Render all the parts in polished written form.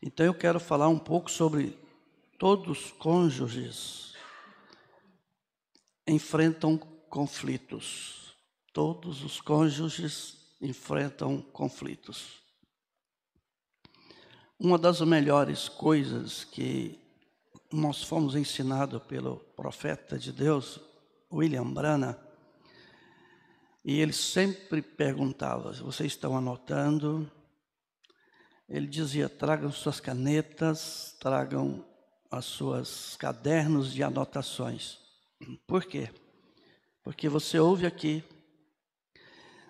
Então eu quero falar um pouco sobre todos os cônjuges enfrentam conflitos. Todos os cônjuges enfrentam conflitos. Uma das melhores coisas que nós fomos ensinados pelo profeta de Deus, William Branham, e ele sempre perguntava: vocês estão anotando? Ele dizia: tragam suas canetas, tragam as suas cadernos de anotações. Por quê? Porque você ouve aqui,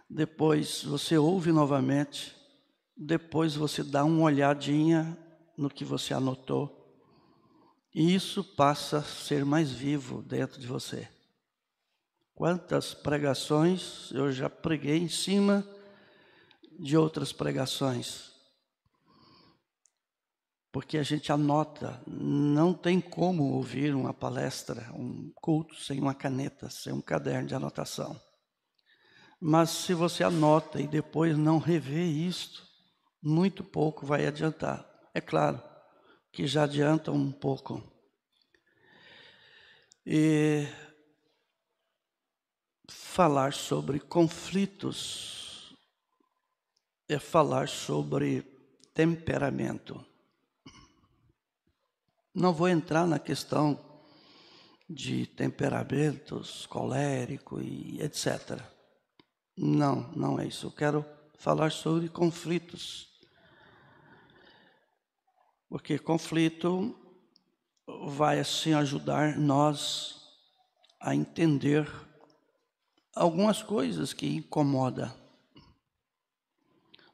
depois você ouve novamente, depois você dá uma olhadinha no que você anotou, e isso passa a ser mais vivo dentro de você. Quantas pregações eu já preguei em cima de outras pregações, porque a gente anota. Não tem como ouvir uma palestra, um culto sem uma caneta, sem um caderno de anotação. Mas se você anota e depois não revê isto, muito pouco vai adiantar. É claro que já adianta um pouco. E falar sobre conflitos é falar sobre temperamento. Não vou entrar na questão de temperamentos, colérico e etc. Não é isso. Eu quero falar sobre conflitos. Porque conflito vai assim ajudar nós a entender algumas coisas que incomodam.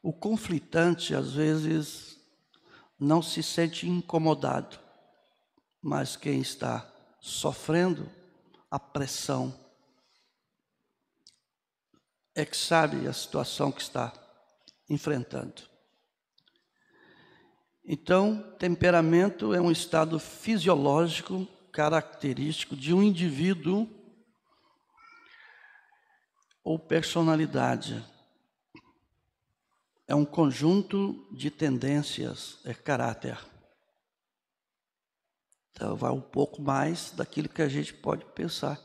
O conflitante, às vezes, não se sente incomodado, mas quem está sofrendo a pressão é que sabe a situação que está enfrentando. Então, temperamento é um estado fisiológico característico de um indivíduo ou personalidade. É um conjunto de tendências, é caráter. Então, vai um pouco mais daquilo que a gente pode pensar.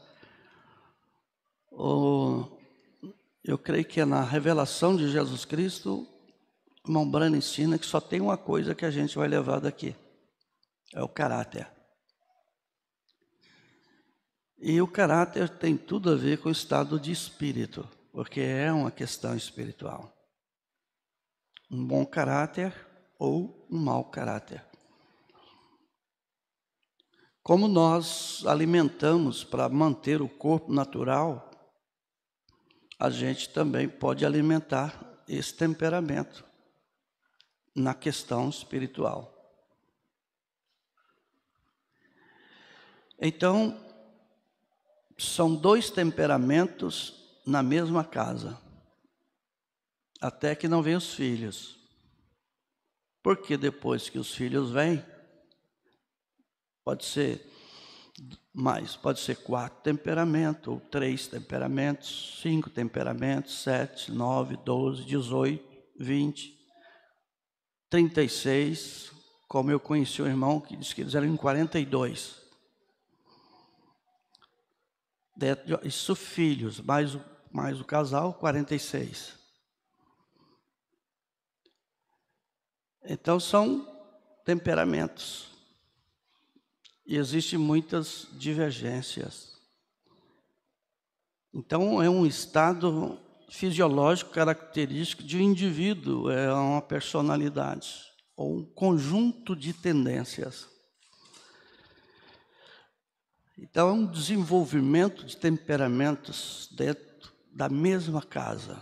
Eu creio que é na revelação de Jesus Cristo, o irmão Branham ensina que só tem uma coisa que a gente vai levar daqui. É o caráter. E o caráter tem tudo a ver com o estado de espírito, porque é uma questão espiritual. Um bom caráter ou um mau caráter. Como nós alimentamos para manter o corpo natural, a gente também pode alimentar esse temperamento na questão espiritual. Então, são dois temperamentos na mesma casa, até que não venham os filhos. Porque depois que os filhos vêm, pode ser mais, pode ser 4 temperamentos, ou 3 temperamentos, 5 temperamentos, 7, 9, 12, 18, 20, 36, como eu conheci um irmão que disse que eles eram em 42. Isso filhos, mais o casal, 46. Então são temperamentos. E existem muitas divergências. Então é um estado fisiológico característico de um indivíduo, é uma personalidade, ou um conjunto de tendências. Então é um desenvolvimento de temperamentos dentro da mesma casa.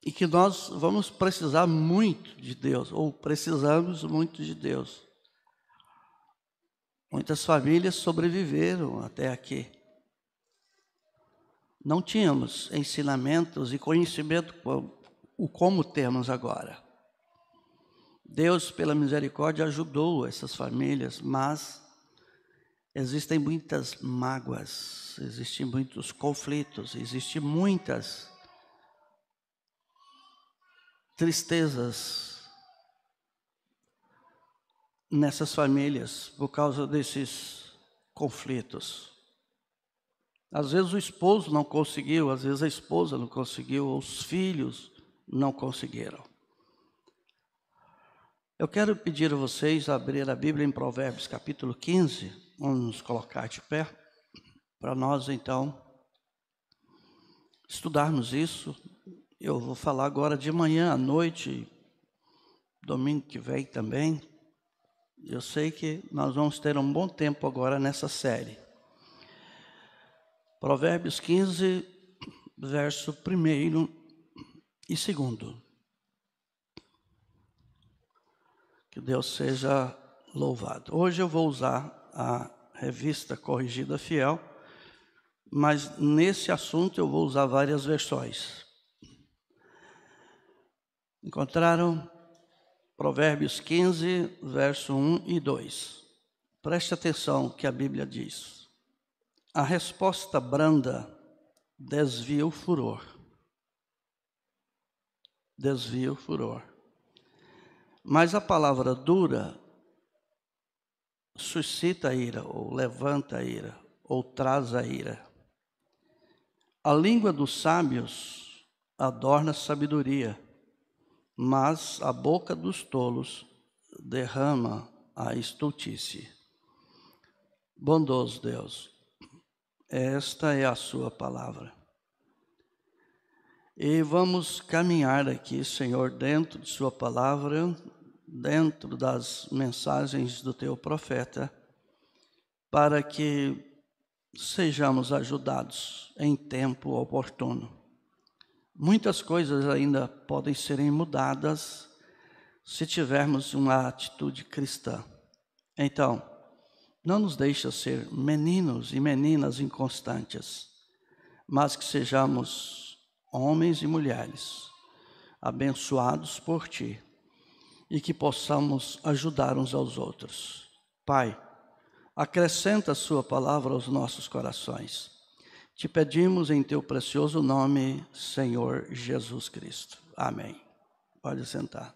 E que nós vamos precisar muito de Deus, ou precisamos muito de Deus. Muitas famílias sobreviveram até aqui. Não tínhamos ensinamentos e conhecimento como temos agora. Deus, pela misericórdia, ajudou essas famílias, mas existem muitas mágoas, existem muitos conflitos, existem muitas tristezas nessas famílias por causa desses conflitos. Às vezes o esposo não conseguiu, às vezes a esposa não conseguiu, ou os filhos não conseguiram. Eu quero pedir a vocês a abrir a Bíblia em Provérbios capítulo 15, vamos nos colocar de pé, para nós então estudarmos isso. Eu vou falar agora de manhã à noite, domingo que vem também. Eu sei que nós vamos ter um bom tempo agora nessa série. Provérbios 15, verso 1 e 2. Que Deus seja louvado. Hoje eu vou usar a Revista Corrigida Fiel, mas nesse assunto eu vou usar várias versões. Encontraram Provérbios 15, verso 1 e 2. Preste atenção que a Bíblia diz. A resposta branda desvia o furor. Desvia o furor. Mas a palavra dura suscita a ira, ou levanta a ira, ou traz a ira. A língua dos sábios adorna a sabedoria, mas a boca dos tolos derrama a estultice. Bondoso Deus, esta é a sua palavra. E vamos caminhar aqui, Senhor, dentro de sua palavra, dentro das mensagens do teu profeta, para que sejamos ajudados em tempo oportuno. Muitas coisas ainda podem serem mudadas se tivermos uma atitude cristã. Então, não nos deixa ser meninos e meninas inconstantes, mas que sejamos homens e mulheres abençoados por Ti e que possamos ajudar uns aos outros. Pai, acrescenta a Sua palavra aos nossos corações. Te pedimos em Teu precioso nome, Senhor Jesus Cristo. Amém. Pode sentar.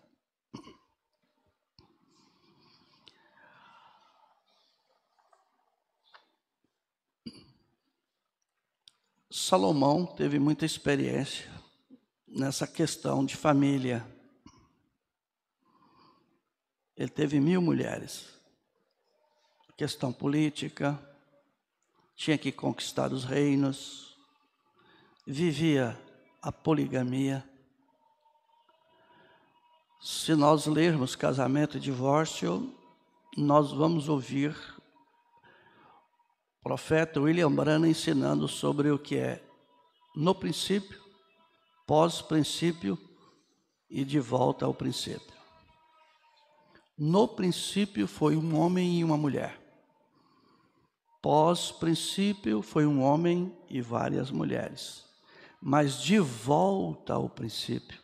Salomão teve muita experiência nessa questão de família. Ele teve 1000 mulheres. Questão política, tinha que conquistar os reinos, vivia a poligamia. Se nós lermos Casamento e Divórcio, nós vamos ouvir o profeta William Branham ensinando sobre o que é no princípio, pós-princípio e de volta ao princípio. No princípio foi um homem e uma mulher. Pós-princípio foi um homem e várias mulheres. Mas de volta ao princípio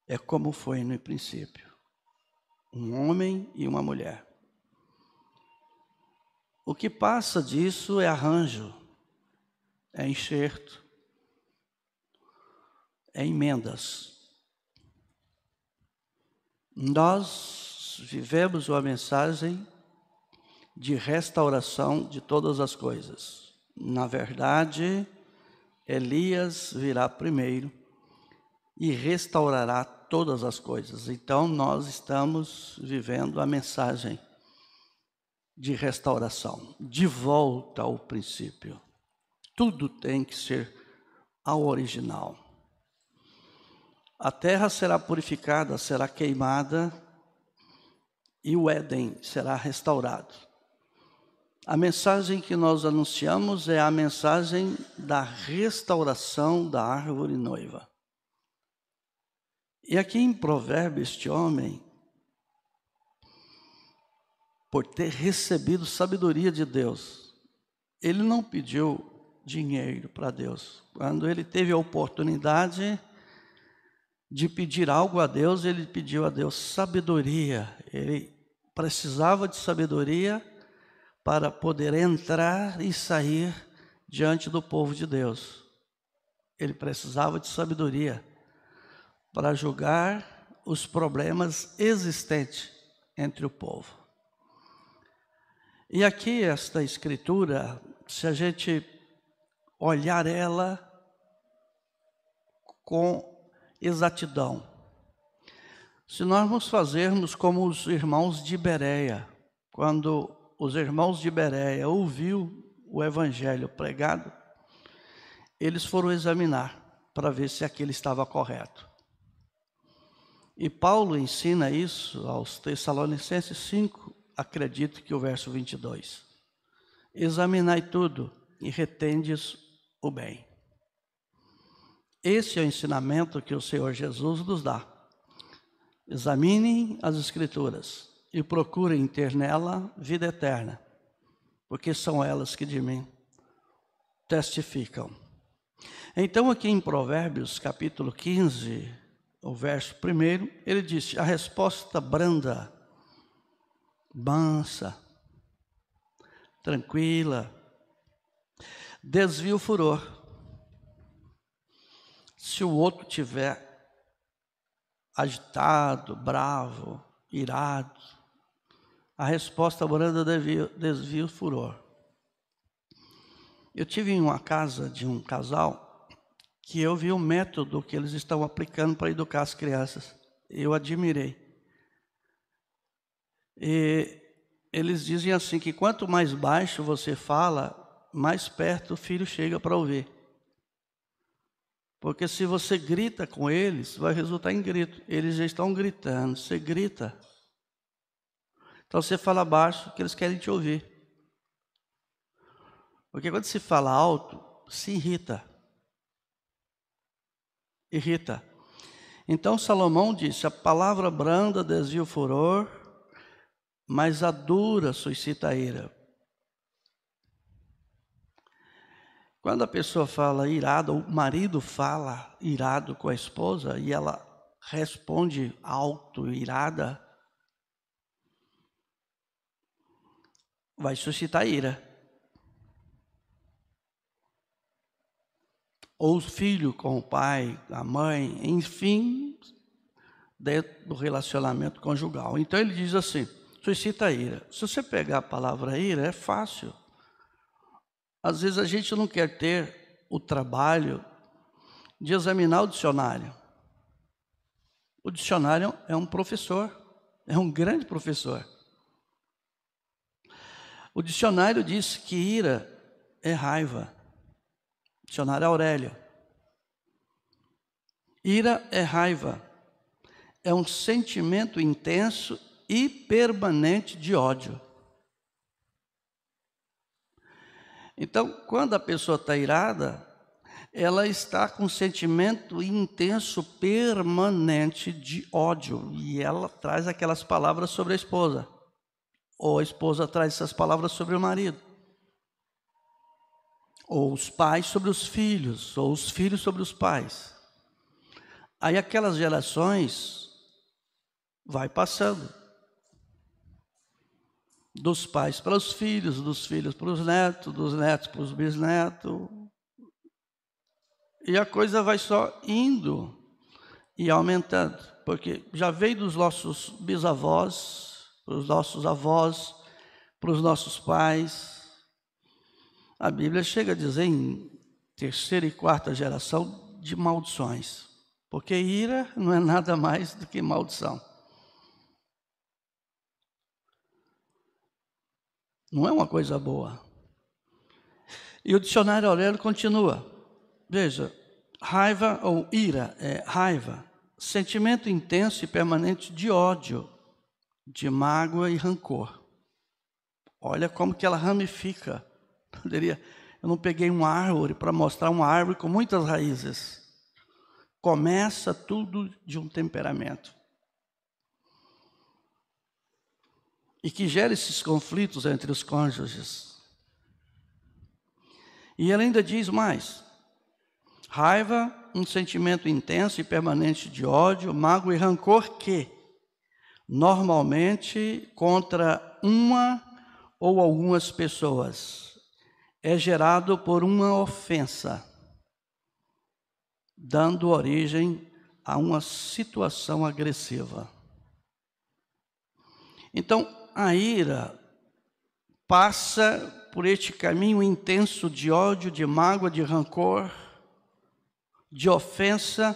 é como foi no princípio. Um homem e uma mulher. O que passa disso é arranjo, é enxerto, é emendas. Nós vivemos uma mensagem de restauração de todas as coisas. Na verdade, Elias virá primeiro e restaurará todas as coisas. Então, nós estamos vivendo a mensagem de restauração, de volta ao princípio. Tudo tem que ser ao original. A terra será purificada, será queimada e o Éden será restaurado. A mensagem que nós anunciamos é a mensagem da restauração da árvore noiva. E aqui em Provérbios, este homem, por ter recebido sabedoria de Deus, ele não pediu dinheiro para Deus. Quando ele teve a oportunidade de pedir algo a Deus, ele pediu a Deus sabedoria. Ele precisava de sabedoria para poder entrar e sair diante do povo de Deus. Ele precisava de sabedoria para julgar os problemas existentes entre o povo. E aqui esta escritura, se a gente olhar ela com exatidão, se nós nos fazermos como os irmãos de Bereia, quando os irmãos de Bereia ouviu o evangelho pregado, eles foram examinar para ver se aquele estava correto. E Paulo ensina isso aos Tessalonicenses 5, acredito que o verso 22. Examinai tudo e retendes o bem. Esse é o ensinamento que o Senhor Jesus nos dá. Examinem as Escrituras e procurem ter nela vida eterna, porque são elas que de mim testificam. Então aqui em Provérbios capítulo 15, o verso 1, ele disse: a resposta branda, mansa, tranquila, desvia o furor. Se o outro tiver agitado, bravo, irado, a resposta branda desvia o furor. Eu tive em uma casa de um casal que eu vi o método que eles estão aplicando para educar as crianças. Eu admirei. E eles dizem assim que quanto mais baixo você fala, mais perto o filho chega para ouvir. Porque se você grita com eles, vai resultar em grito. Eles já estão gritando, você grita. Então você fala baixo, que eles querem te ouvir. Porque quando se fala alto, se irrita. Irrita. Então Salomão disse: a palavra branda desvia o furor, mas a dura suscita a ira. Quando a pessoa fala irada, o marido fala irado com a esposa e ela responde alto, irada, vai suscitar ira. Ou o filho com o pai, a mãe, enfim, dentro do relacionamento conjugal. Então ele diz assim, suscita a ira. Se você pegar a palavra ira, é fácil. Às vezes a gente não quer ter o trabalho de examinar o dicionário. O dicionário é um professor, é um grande professor. O dicionário diz que ira é raiva. Dicionário Aurélio. Ira é raiva. É um sentimento intenso e permanente de ódio. Então, quando a pessoa está irada, ela está com um sentimento intenso, permanente de ódio. E ela traz aquelas palavras sobre a esposa. Ou a esposa traz essas palavras sobre o marido. Ou os pais sobre os filhos, ou os filhos sobre os pais. Aí aquelas gerações vai passando. Dos pais para os filhos, dos filhos para os netos, dos netos para os bisnetos. E a coisa vai só indo e aumentando. Porque já veio dos nossos bisavós, para os nossos avós, para os nossos pais. A Bíblia chega a dizer em terceira e quarta geração de maldições. Porque ira não é nada mais do que maldição. Não é uma coisa boa. E o dicionário Aurélio continua. Veja, raiva ou ira é raiva, sentimento intenso e permanente de ódio, de mágoa e rancor. Olha como que ela ramifica. Eu não peguei uma árvore para mostrar uma árvore com muitas raízes. Começa tudo de um temperamento. E que gera esses conflitos entre os cônjuges. E ele ainda diz mais. Raiva, um sentimento intenso e permanente de ódio, mágoa e rancor que, normalmente, contra uma ou algumas pessoas, é gerado por uma ofensa, dando origem a uma situação agressiva. Então, a ira passa por este caminho intenso de ódio, de mágoa, de rancor, de ofensa,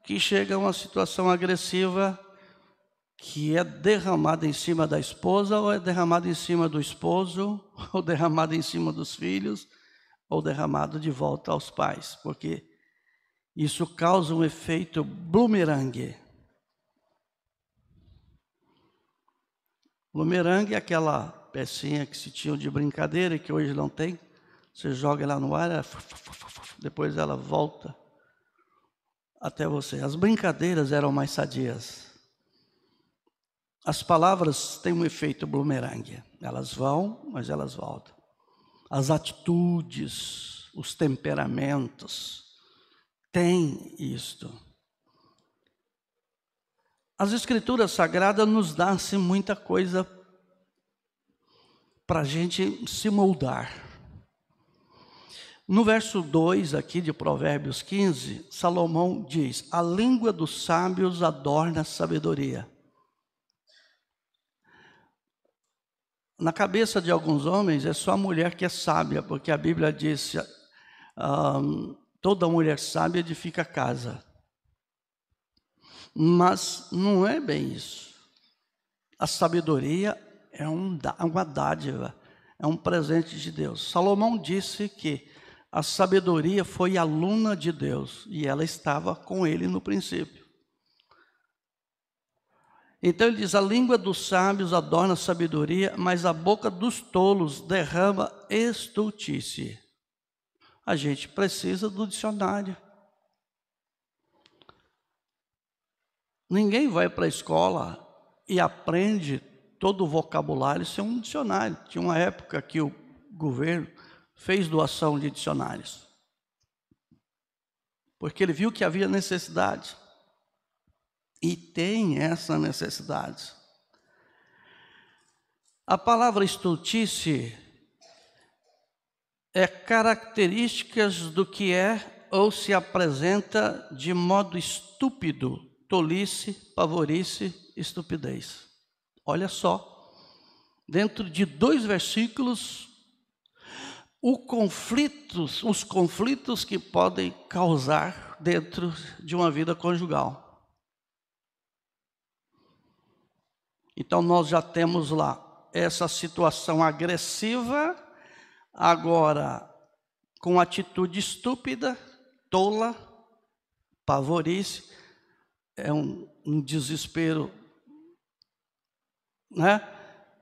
que chega a uma situação agressiva que é derramada em cima da esposa, ou é derramada em cima do esposo, ou derramada em cima dos filhos, ou derramado de volta aos pais, porque isso causa um efeito bumerangue. Bumerangue é aquela pecinha que se tinha de brincadeira e que hoje não tem. Você joga ela no ar, depois ela volta até você. As brincadeiras eram mais sadias. As palavras têm um efeito bumerangue. Elas vão, mas elas voltam. As atitudes, os temperamentos, têm isto. As Escrituras Sagradas nos dão assim, muita coisa para a gente se moldar. No verso 2 aqui de Provérbios 15, Salomão diz: a língua dos sábios adorna a sabedoria. Na cabeça de alguns homens é só a mulher que é sábia, porque a Bíblia diz: toda mulher sábia edifica a casa. Mas não é bem isso. A sabedoria é uma dádiva, é um presente de Deus. Salomão disse que a sabedoria foi aluna de Deus e ela estava com ele no princípio. Então ele diz: a língua dos sábios adorna a sabedoria, mas a boca dos tolos derrama estultice. A gente precisa do dicionário. Ninguém vai para a escola e aprende todo o vocabulário sem um dicionário. Tinha uma época que o governo fez doação de dicionários, porque ele viu que havia necessidade. E tem essa necessidade. A palavra estultice é características do que é ou se apresenta de modo estúpido, tolice, pavorice, estupidez. Olha só, dentro de 2 versículos, os conflitos que podem causar dentro de uma vida conjugal. Então nós já temos lá essa situação agressiva, agora com atitude estúpida, tola, pavorice, é um desespero, né?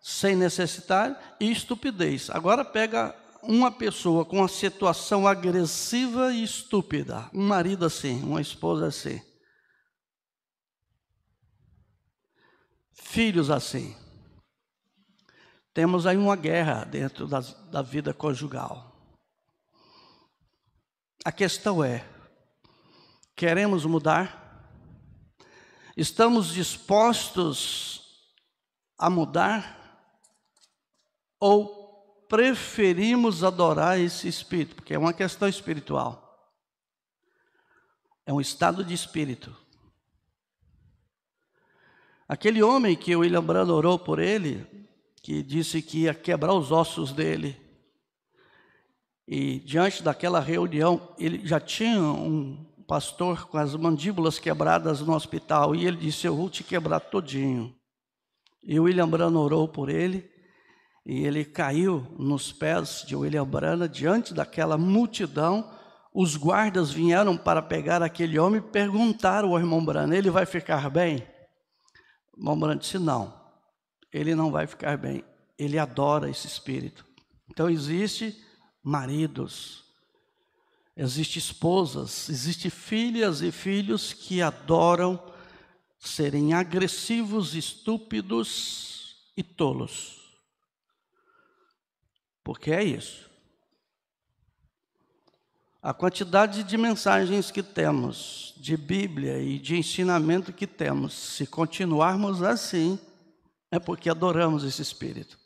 Sem necessidade, e estupidez. Agora pega uma pessoa com uma situação agressiva e estúpida, um marido assim, uma esposa assim, filhos assim. Temos aí uma guerra dentro da vida conjugal. A questão é: queremos mudar? Estamos dispostos a mudar? Ou preferimos adorar esse espírito? Porque é uma questão espiritual. É um estado de espírito. Aquele homem que o William Branham orou por ele, que disse que ia quebrar os ossos dele, e diante daquela reunião, ele já tinha um pastor com as mandíbulas quebradas no hospital, e ele disse: eu vou te quebrar todinho. E o William Branham orou por ele, e ele caiu nos pés de William Branham, diante daquela multidão. Os guardas vieram para pegar aquele homem e perguntaram ao irmão Branham: ele vai ficar bem? O irmão Branham disse: não, ele não vai ficar bem, ele adora esse espírito. Então existe maridos, existe esposas, existe filhas e filhos que adoram serem agressivos, estúpidos e tolos. Porque é isso. A quantidade de mensagens que temos, de Bíblia e de ensinamento que temos, se continuarmos assim, é porque adoramos esse espírito.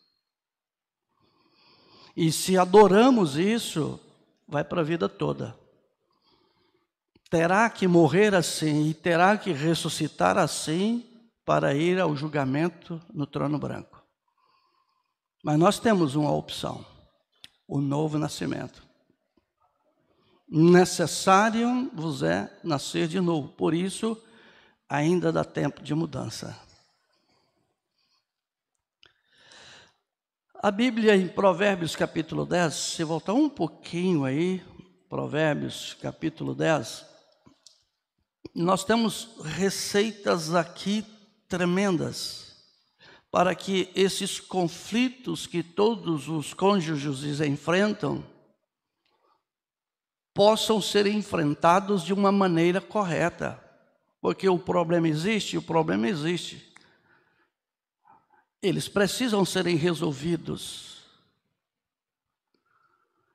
E se adoramos isso, vai para a vida toda. Terá que morrer assim e terá que ressuscitar assim para ir ao julgamento no trono branco. Mas nós temos uma opção: o novo nascimento. Necessário vos é nascer de novo. Por isso, ainda dá tempo de mudança. A Bíblia em Provérbios capítulo 10, se voltar um pouquinho aí, Provérbios capítulo 10, nós temos receitas aqui tremendas para que esses conflitos que todos os cônjuges enfrentam possam ser enfrentados de uma maneira correta. Porque o problema existe, Eles precisam serem resolvidos.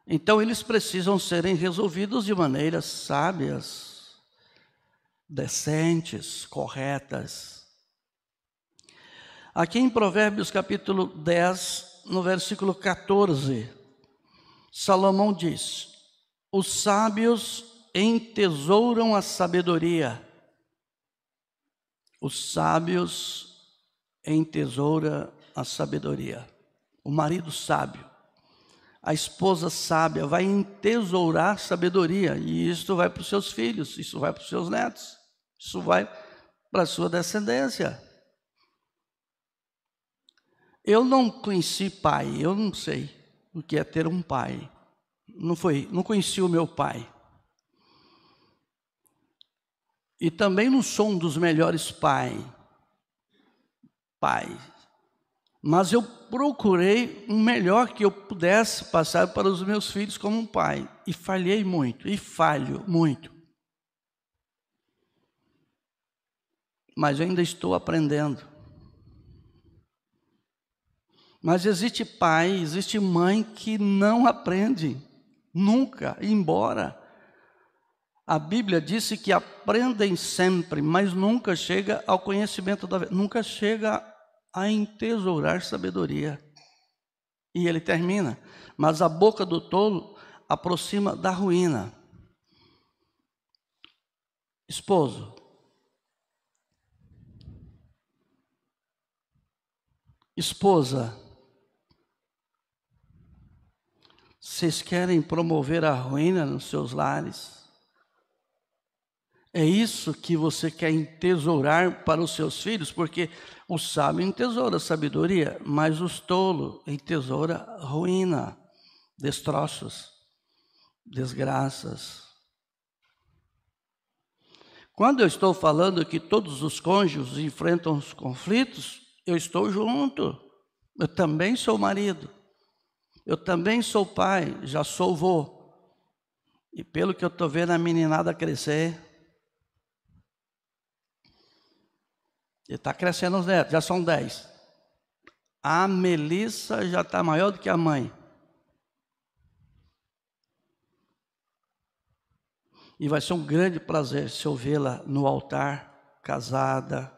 Então, eles precisam serem resolvidos de maneiras sábias, decentes, corretas. Aqui em Provérbios capítulo 10, no versículo 14, Salomão diz: os sábios entesouram a sabedoria. Os sábios entesouram a sabedoria. O marido sábio, a esposa sábia vai entesourar sabedoria. E isso vai para os seus filhos, isso vai para os seus netos, isso vai para a sua descendência. Eu não conheci pai, eu não sei o que é ter um pai. Não conheci o meu pai. E também não sou um dos melhores pais. Mas eu procurei o melhor que eu pudesse passar para os meus filhos como um pai. E falhei muito, e falho muito. Mas eu ainda estou aprendendo. Mas existe pai, existe mãe que não aprende, nunca, embora a Bíblia disse que aprendem sempre, mas nunca chega ao conhecimento da verdade, nunca chega a entesourar sabedoria. E ele termina: mas a boca do tolo aproxima da ruína. Esposo, esposa, vocês querem promover a ruína nos seus lares? É isso que você quer entesourar para os seus filhos? Porque o sábio entesoura a sabedoria, mas os tolos entesoura a ruína, destroços, desgraças. Quando eu estou falando que todos os cônjuges enfrentam os conflitos, eu estou junto. Eu também sou marido. Eu também sou pai, já sou vô. E pelo que eu estou vendo a meninada crescer, e está crescendo os netos, já são 10. A Melissa já está maior do que a mãe. E vai ser um grande prazer se eu vê-la no altar, casada,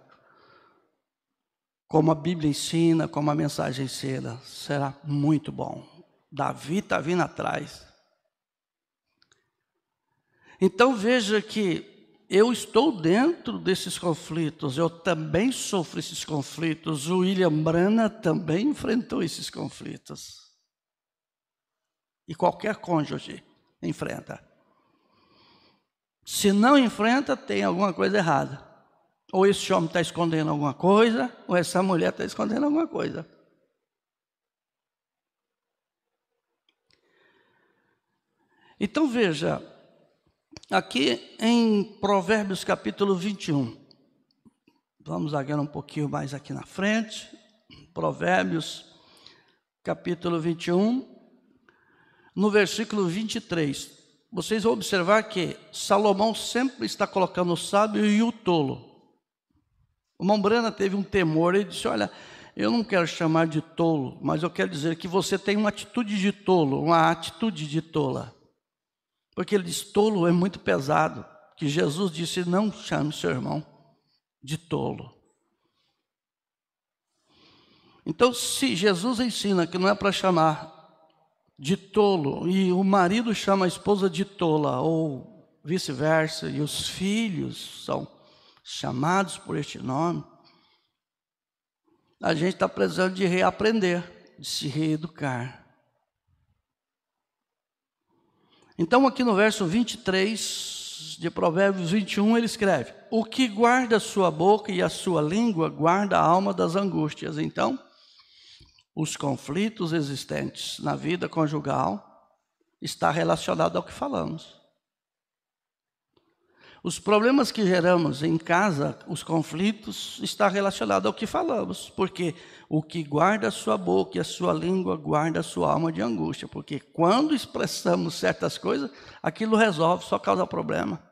como a Bíblia ensina, como a mensagem ensina. Será muito bom. Davi está vindo atrás. Então veja que eu estou dentro desses conflitos, eu também sofro esses conflitos. O William Branham também enfrentou esses conflitos. E qualquer cônjuge enfrenta. Se não enfrenta, tem alguma coisa errada. Ou esse homem está escondendo alguma coisa, ou essa mulher está escondendo alguma coisa. Então veja, aqui em Provérbios capítulo 21, vamos agora um pouquinho mais aqui na frente, Provérbios capítulo 21, no versículo 23, vocês vão observar que Salomão sempre está colocando o sábio e o tolo. O irmão Branham teve um temor, ele disse: olha, eu não quero chamar de tolo, mas eu quero dizer que você tem uma atitude de tolo, uma atitude de tola. Porque ele diz, tolo é muito pesado, que Jesus disse, não chame seu irmão de tolo. Então, se Jesus ensina que não é para chamar de tolo, e o marido chama a esposa de tola, ou vice-versa, e os filhos são chamados por este nome, a gente está precisando de reaprender. De se reeducar. Então aqui no verso 23 de Provérbios 21, ele escreve: o que guarda a sua boca e a sua língua, guarda a alma das angústias. Então, os conflitos existentes na vida conjugal está relacionado ao que falamos. Os problemas que geramos em casa, os conflitos, está relacionado ao que falamos. Porque o que guarda a sua boca e a sua língua, guarda a sua alma de angústia. Porque quando expressamos certas coisas, aquilo resolve, só causa problema.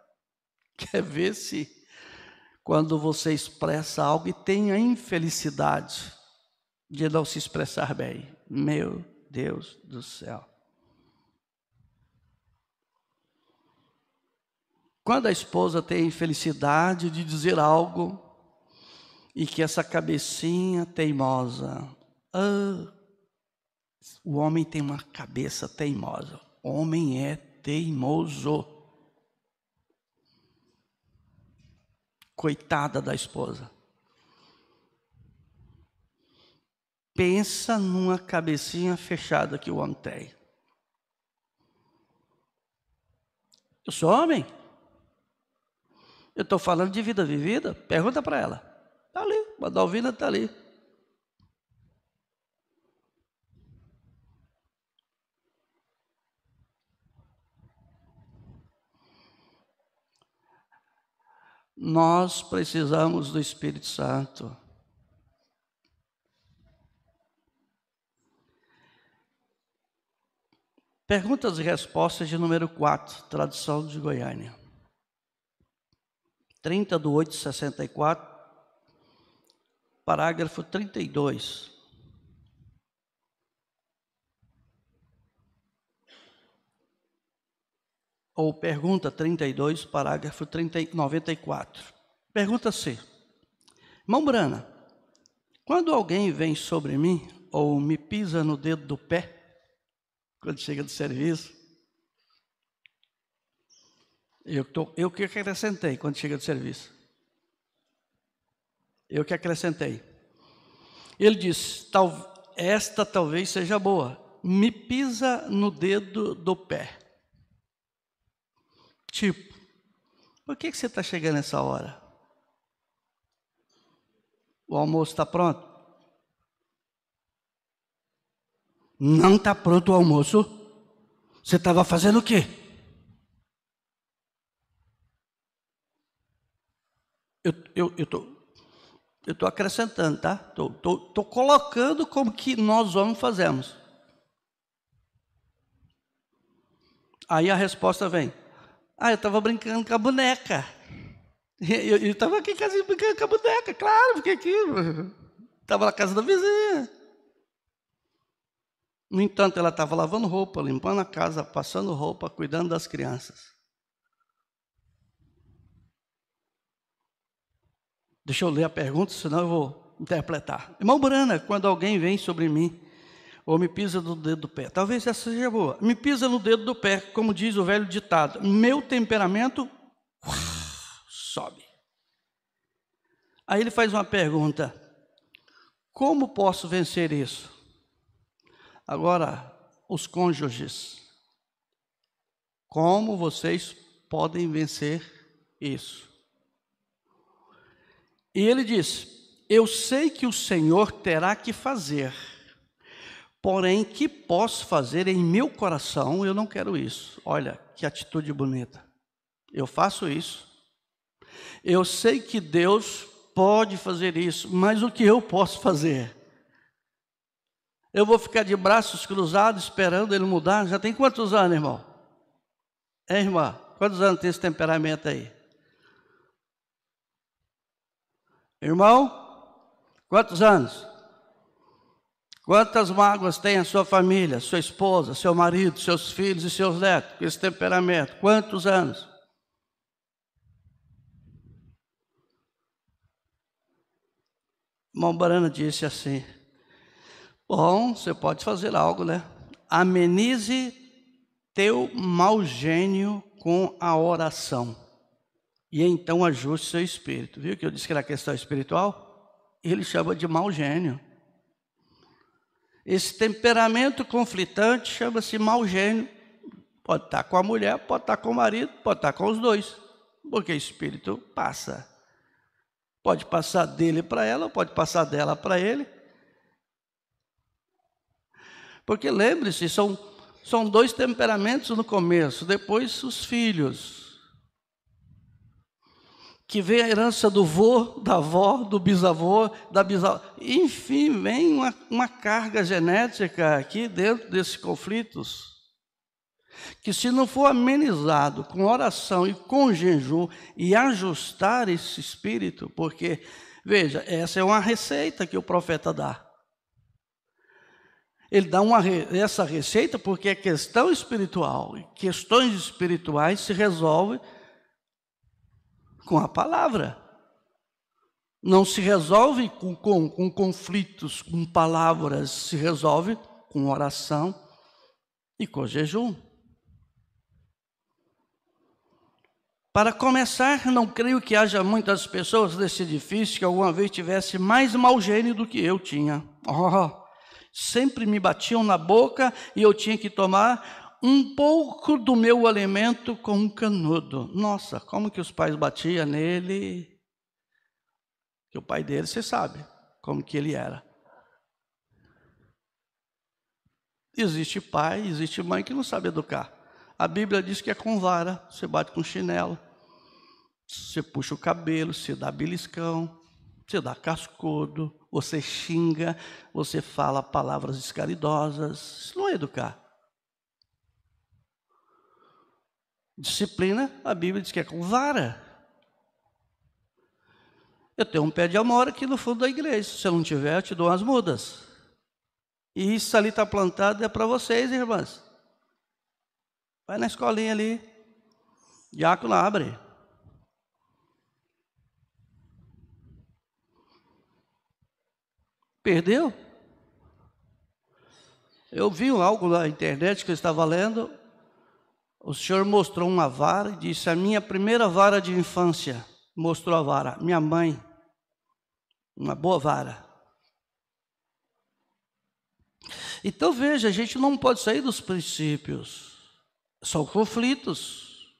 Quer ver se quando você expressa algo e tem a infelicidade de não se expressar bem? Meu Deus do céu. Quando a esposa tem a infelicidade de dizer algo e que essa cabecinha teimosa, o homem tem uma cabeça teimosa, o homem é teimoso. Coitada da esposa. Pensa numa cabecinha fechada que o homem tem. Eu sou homem. Eu estou falando de vida vivida. Pergunta para ela. Está ali, a Dalvina está ali. Nós precisamos do Espírito Santo. Perguntas e respostas de número 4, tradução de Goiânia. 30/8/64, parágrafo 32. Ou pergunta 32, parágrafo 94. Pergunta-se: irmão Brana, quando alguém vem sobre mim ou me pisa no dedo do pé, quando chega do serviço, eu que acrescentei quando chega do serviço. Eu que acrescentei. Ele diz: esta talvez seja boa. Me pisa no dedo do pé. Tipo, por que você está chegando nessa hora? O almoço está pronto? Não está pronto o almoço? Você estava fazendo o quê? Eu estou acrescentando, tá? Estou colocando como que nós homens fazemos. Aí a resposta vem: eu estava brincando com a boneca. Eu estava aqui em casa brincando com a boneca, claro, fiquei aqui. Estava na casa da vizinha. No entanto, ela estava lavando roupa, limpando a casa, passando roupa, cuidando das crianças. Deixa eu ler a pergunta, senão eu vou interpretar. Irmão Brana, quando alguém vem sobre mim ou me pisa no dedo do pé, talvez essa seja boa. Me pisa no dedo do pé, como diz o velho ditado. Meu temperamento sobe. Aí ele faz uma pergunta: como posso vencer isso? Agora, os cônjuges, como vocês podem vencer isso? E ele diz: eu sei que o Senhor terá que fazer, porém, que posso fazer em meu coração, eu não quero isso. Olha, que atitude bonita. Eu faço isso. Eu sei que Deus pode fazer isso, mas o que eu posso fazer? Eu vou ficar de braços cruzados esperando ele mudar? Já tem quantos anos, irmão? Irmã? Quantos anos tem esse temperamento aí? Irmão? Quantos anos? Quantas mágoas tem a sua família, sua esposa, seu marido, seus filhos e seus netos com esse temperamento? Quantos anos? Irmão Barana disse assim: bom, você pode fazer algo, né? Amenize teu mau gênio com a oração. E então ajuste seu espírito. Viu que eu disse que era questão espiritual? Ele chama de mau gênio. Esse temperamento conflitante chama-se mau gênio. Pode estar com a mulher, pode estar com o marido, pode estar com os dois, porque o espírito passa. Pode passar dele para ela, pode passar dela para ele. Porque lembre-se, são dois temperamentos no começo, depois os filhos. Que vem a herança do vô, da avó, do bisavô, da bisavó. Enfim, vem uma carga genética aqui dentro desses conflitos, que se não for amenizado com oração e com jejum e ajustar esse espírito, porque, veja, essa é uma receita que o profeta dá. Ele dá essa receita porque é questão espiritual. E questões espirituais se resolvem com a palavra. Não se resolve com conflitos, com palavras. Se resolve com oração e com jejum. Para começar, não creio que haja muitas pessoas desse edifício que alguma vez tivesse mais mau gênio do que eu tinha. Sempre me batiam na boca e eu tinha que tomar um pouco do meu alimento com um canudo. Nossa, como que os pais batiam nele? Que o pai dele, você sabe como que ele era. Existe pai, existe mãe que não sabe educar. A Bíblia diz que é com vara, você bate com chinelo, você puxa o cabelo, você dá beliscão, você dá cascudo, você xinga, você fala palavras descaridosas. Isso não é educar. Disciplina, a Bíblia diz que é com vara. Eu tenho um pé de amora aqui no fundo da igreja. Se eu não tiver, eu te dou umas mudas. E isso ali está plantado é para vocês, irmãs. Vai na escolinha ali, diácono abre. Perdeu? Eu vi algo na internet que eu estava lendo. O senhor mostrou uma vara e disse: a minha primeira vara de infância. Mostrou a vara. Minha mãe, uma boa vara. Então veja, a gente não pode sair dos princípios. São conflitos.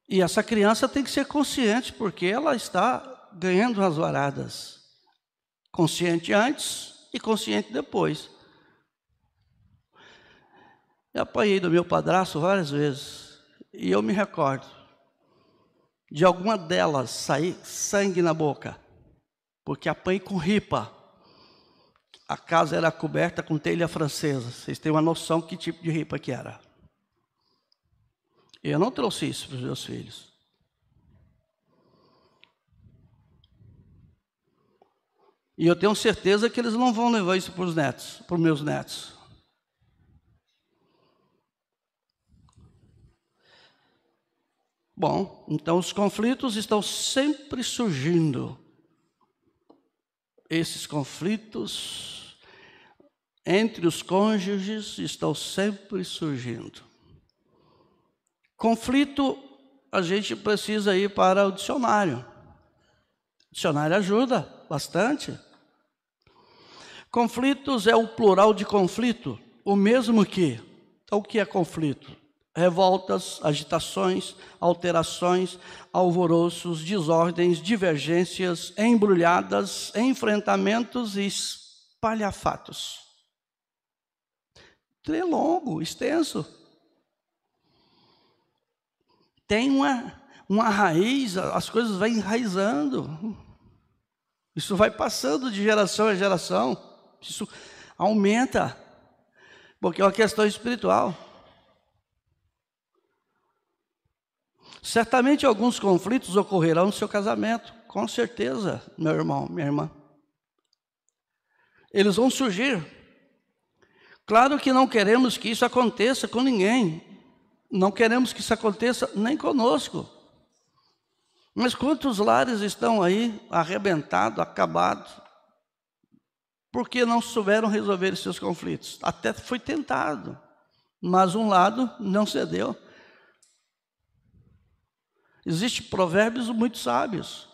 E essa criança tem que ser consciente, porque ela está ganhando as varadas. Consciente antes e consciente depois. Eu apanhei do meu padrasto várias vezes. E eu me recordo de alguma delas sair sangue na boca. Porque apanhei com ripa. A casa era coberta com telha francesa. Vocês têm uma noção que tipo de ripa que era. Eu não trouxe isso para os meus filhos. E eu tenho certeza que eles não vão levar isso para os netos, para os meus netos. Bom, então os conflitos estão sempre surgindo. Esses conflitos entre os cônjuges estão sempre surgindo. Conflito, a gente precisa ir para o dicionário. O dicionário ajuda bastante. Conflitos é o plural de conflito, o mesmo que. Então, o que é conflito? Revoltas, agitações, alterações, alvoroços, desordens, divergências, embrulhadas, enfrentamentos e espalhafatos. É longo, extenso. Tem uma raiz, as coisas vão enraizando. Isso vai passando de geração a geração. Isso aumenta, porque é uma questão espiritual. Certamente alguns conflitos ocorrerão no seu casamento, com certeza, meu irmão, minha irmã. Eles vão surgir. Claro que não queremos que isso aconteça com ninguém. Não queremos que isso aconteça nem conosco. Mas quantos lares estão aí arrebentados, acabados, porque não souberam resolver seus conflitos? Até foi tentado, mas um lado não cedeu. Existem provérbios muito sábios.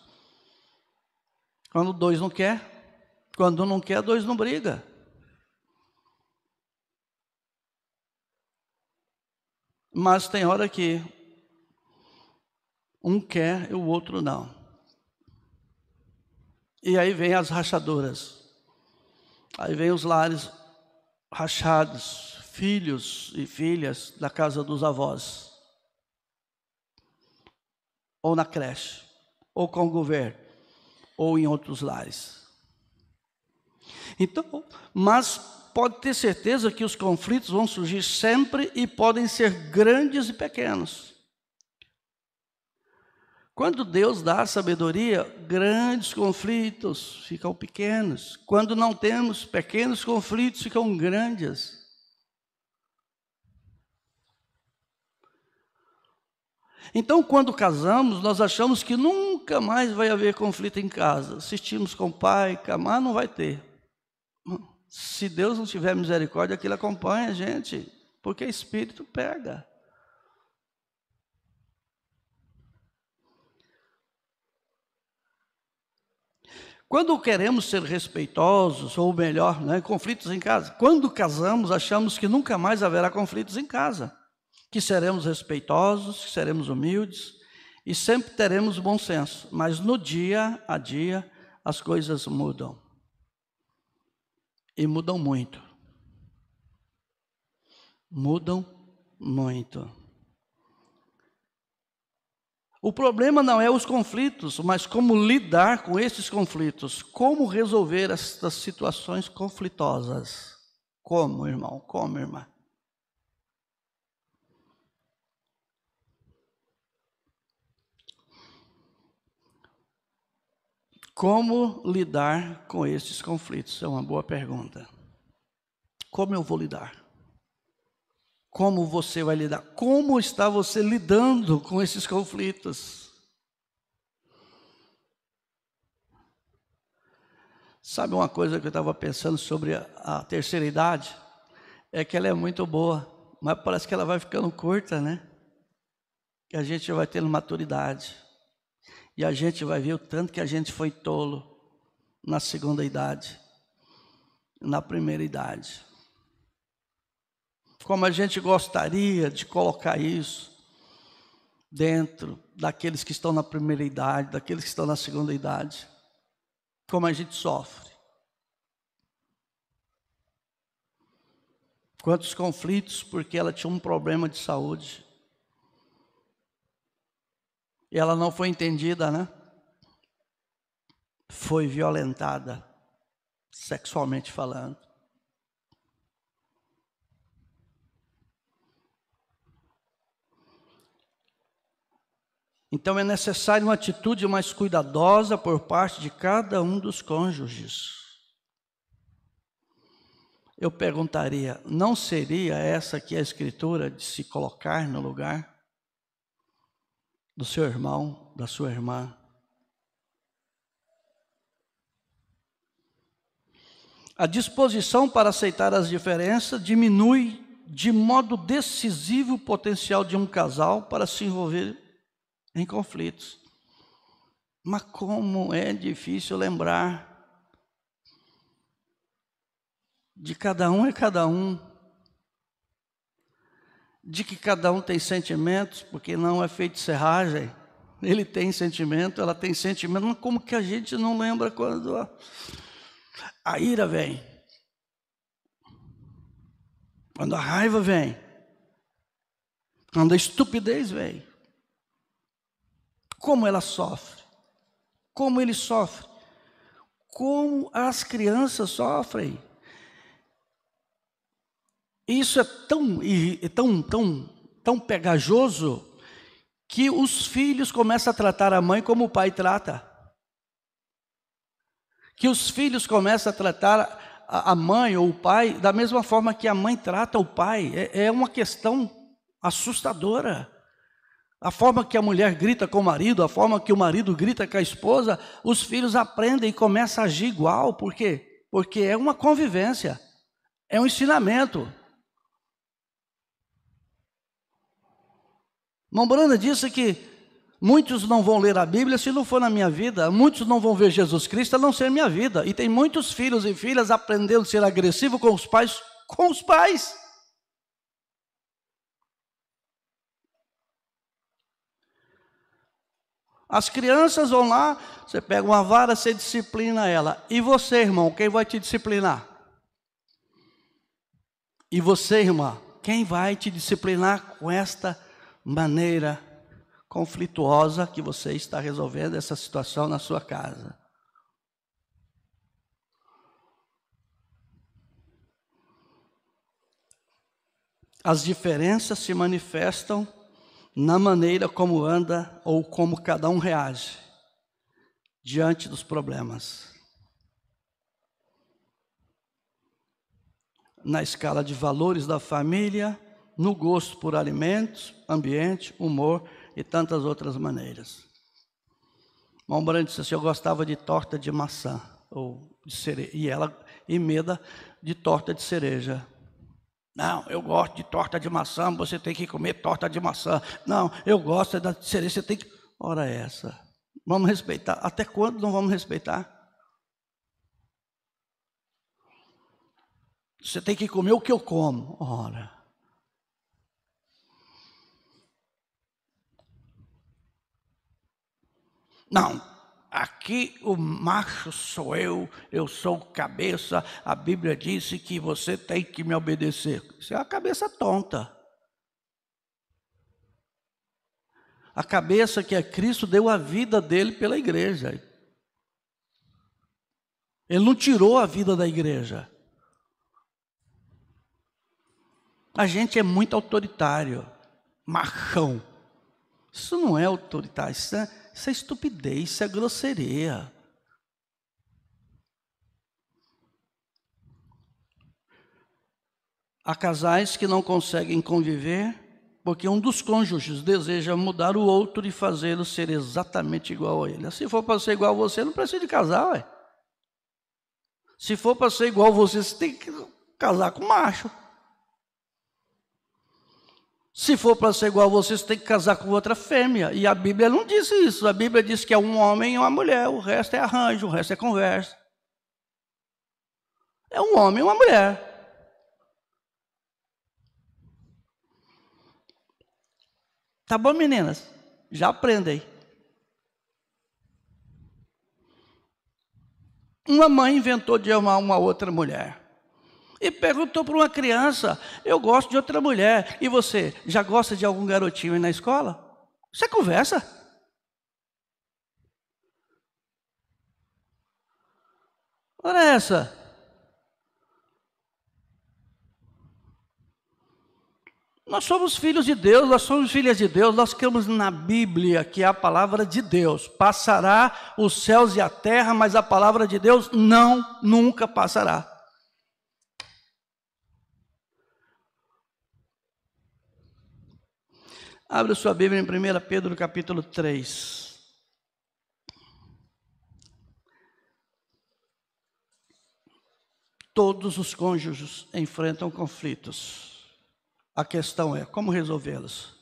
Quando dois não quer, quando um não quer, dois não briga. Mas tem hora que um quer e o outro não. E aí vem as rachaduras. Aí vem os lares rachados, filhos e filhas da casa dos avós. Ou na creche, ou com o governo, ou em outros lares. Então, mas pode ter certeza que os conflitos vão surgir sempre e podem ser grandes e pequenos. Quando Deus dá sabedoria, grandes conflitos ficam pequenos. Quando não temos, pequenos conflitos ficam grandes. Então, quando casamos, nós achamos que nunca mais vai haver conflito em casa. Assistimos com o pai, com a mãe, não vai ter. Se Deus não tiver misericórdia, aquilo acompanha a gente, porque Espírito pega. Quando queremos ser respeitosos, ou melhor, conflitos em casa. Quando casamos, achamos que nunca mais haverá conflitos em casa. Que seremos respeitosos, que seremos humildes e sempre teremos bom senso. Mas no dia a dia, as coisas mudam. E mudam muito. Mudam muito. O problema não é os conflitos, mas como lidar com esses conflitos. Como resolver estas situações conflitosas. Como, irmão? Como, irmã? Como lidar com esses conflitos? É uma boa pergunta. Como eu vou lidar? Como você vai lidar? Como está você lidando com esses conflitos? Sabe uma coisa que eu estava pensando sobre a terceira idade? É que ela é muito boa, mas parece que ela vai ficando curta, né? Que a gente vai tendo maturidade. E a gente vai ver o tanto que a gente foi tolo na segunda idade, na primeira idade. Como a gente gostaria de colocar isso dentro daqueles que estão na primeira idade, daqueles que estão na segunda idade. Como a gente sofre. Quantos conflitos porque ela tinha um problema de saúde. E ela não foi entendida, né? Foi violentada, sexualmente falando. Então é necessário uma atitude mais cuidadosa por parte de cada um dos cônjuges. Eu perguntaria, não seria essa aqui a escritura de se colocar no lugar do seu irmão, da sua irmã? A disposição para aceitar as diferenças diminui de modo decisivo o potencial de um casal para se envolver em conflitos. Mas como é difícil lembrar de cada um é cada um, de que cada um tem sentimentos, porque não é feito de serragem. Ele tem sentimento, ela tem sentimento, mas como que a gente não lembra quando a ira vem? Quando a raiva vem? Quando a estupidez vem? Como ela sofre? Como ele sofre? Como as crianças sofrem? Isso é tão pegajoso que os filhos começam a tratar a mãe como o pai trata. Que os filhos começam a tratar a mãe ou o pai da mesma forma que a mãe trata o pai. É uma questão assustadora. A forma que a mulher grita com o marido, a forma que o marido grita com a esposa, os filhos aprendem e começam a agir igual. Por quê? Porque é uma convivência, é um ensinamento. Mombrana disse que muitos não vão ler a Bíblia se não for na minha vida, muitos não vão ver Jesus Cristo a não ser minha vida. E tem muitos filhos e filhas aprendendo a ser agressivo com os pais. As crianças vão lá, você pega uma vara, você disciplina ela. E você, irmão, quem vai te disciplinar? E você, irmã, quem vai te disciplinar com esta maneira conflituosa que você está resolvendo essa situação na sua casa? As diferenças se manifestam na maneira como anda ou como cada um reage diante dos problemas. Na escala de valores da família, no gosto por alimentos, ambiente, humor e tantas outras maneiras. Irmão Brando disse assim, eu gostava de torta de maçã, ou de cereja, e ela emenda de torta de cereja. Não, eu gosto de torta de maçã, você tem que comer torta de maçã. Não, eu gosto da cereja, você tem que... Ora essa, vamos respeitar. Até quando não vamos respeitar? Você tem que comer o que eu como. Ora. Não, aqui o macho sou eu sou o cabeça, a Bíblia disse que você tem que me obedecer. Isso é uma cabeça tonta. A cabeça que é Cristo deu a vida dele pela igreja. Ele não tirou a vida da igreja. A gente é muito autoritário, machão. Isso não é autoritário, isso é estupidez, isso é grosseria. Há casais que não conseguem conviver porque um dos cônjuges deseja mudar o outro e fazê-lo ser exatamente igual a ele. Se for para ser igual a você, não precisa de casar, ué. Se for para ser igual a você, você tem que casar com macho. Se for para ser igual a você, você tem que casar com outra fêmea. E a Bíblia não disse isso. A Bíblia diz que é um homem e uma mulher. O resto é arranjo, o resto é conversa. É um homem e uma mulher. Tá bom, meninas? Já aprendem. Uma mãe inventou de amar uma outra mulher. E perguntou para uma criança, eu gosto de outra mulher. E você, já gosta de algum garotinho aí na escola? Você conversa? Ora essa. Nós somos filhos de Deus, nós somos filhas de Deus, nós cremos na Bíblia, que é a palavra de Deus. Passará os céus e a terra, mas a palavra de Deus nunca passará. Abra sua Bíblia em 1 Pedro capítulo 3. Todos os cônjuges enfrentam conflitos. A questão é, como resolvê-los?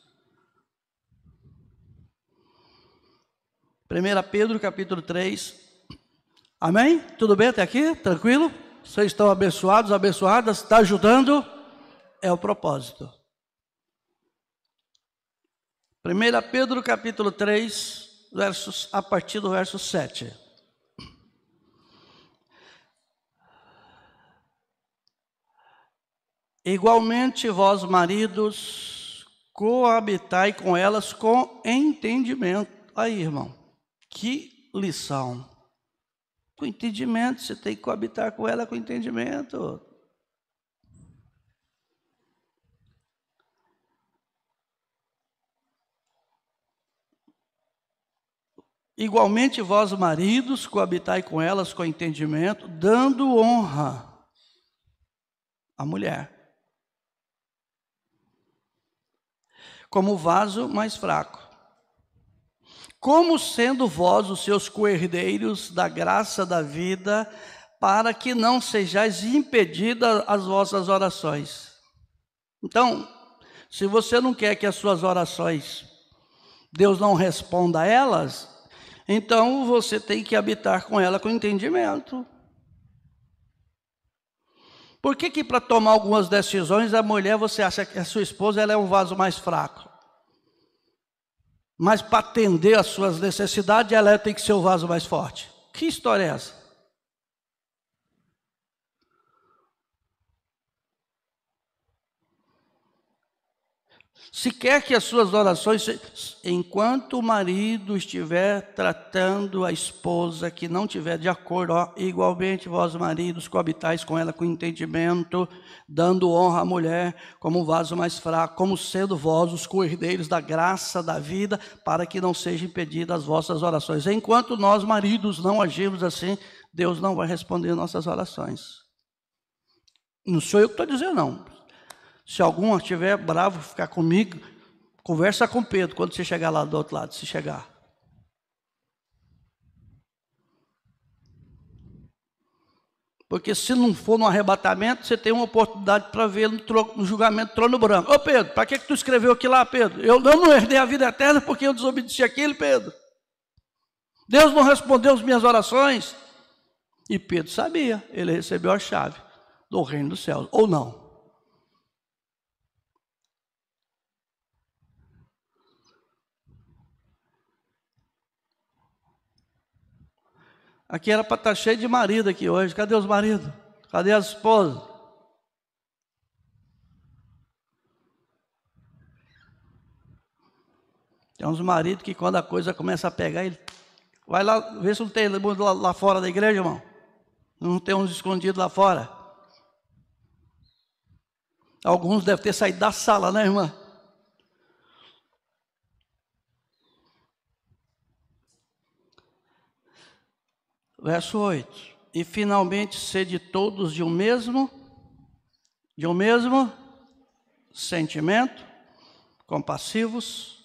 1 Pedro capítulo 3. Amém? Tudo bem até aqui? Tranquilo? Vocês estão abençoados, abençoadas? Está ajudando? É o propósito. 1 Pedro capítulo 3, a partir do verso 7. Igualmente vós maridos, coabitai com elas com entendimento. Aí, irmão, que lição. Com entendimento, você tem que coabitar com ela com entendimento. Igualmente vós maridos, coabitai com elas com entendimento, dando honra à mulher, como vaso mais fraco, como sendo vós os seus co-herdeiros da graça da vida, para que não sejais impedidas as vossas orações. Então, se você não quer que as suas orações, Deus não responda a elas, então você tem que habitar com ela com entendimento. Por que para tomar algumas decisões, a mulher, você acha que a sua esposa ela é um vaso mais fraco? Mas para atender às suas necessidades, ela tem que ser o vaso mais forte. Que história é essa? Se quer que as suas orações, enquanto o marido estiver tratando a esposa que não tiver de acordo, igualmente vós maridos coabitais com ela com entendimento, dando honra à mulher como um vaso mais fraco, como sendo vós os co-herdeiros da graça da vida, para que não sejam impedidas as vossas orações. Enquanto nós maridos não agimos assim, Deus não vai responder nossas orações. Não sou eu que estou dizendo, não. Se algum estiver bravo, ficar comigo, conversa com Pedro quando você chegar lá do outro lado, se chegar. Porque se não for no arrebatamento, você tem uma oportunidade para ver no julgamento do trono branco. Ô Pedro, para que tu escreveu aquilo lá, Pedro? Eu não herdei a vida eterna porque eu desobedeci aquilo, Pedro. Deus não respondeu as minhas orações. E Pedro sabia, ele recebeu a chave do reino dos céus, ou não. Aqui era para estar cheio de marido aqui hoje. Cadê os maridos? Cadê as esposas? Tem uns maridos que quando a coisa começa a pegar, ele vai lá, vê se não tem lá fora da igreja, irmão. Não tem uns escondidos lá fora. Alguns devem ter saído da sala, né, irmã? Verso 8. E finalmente sede todos de um mesmo sentimento, compassivos,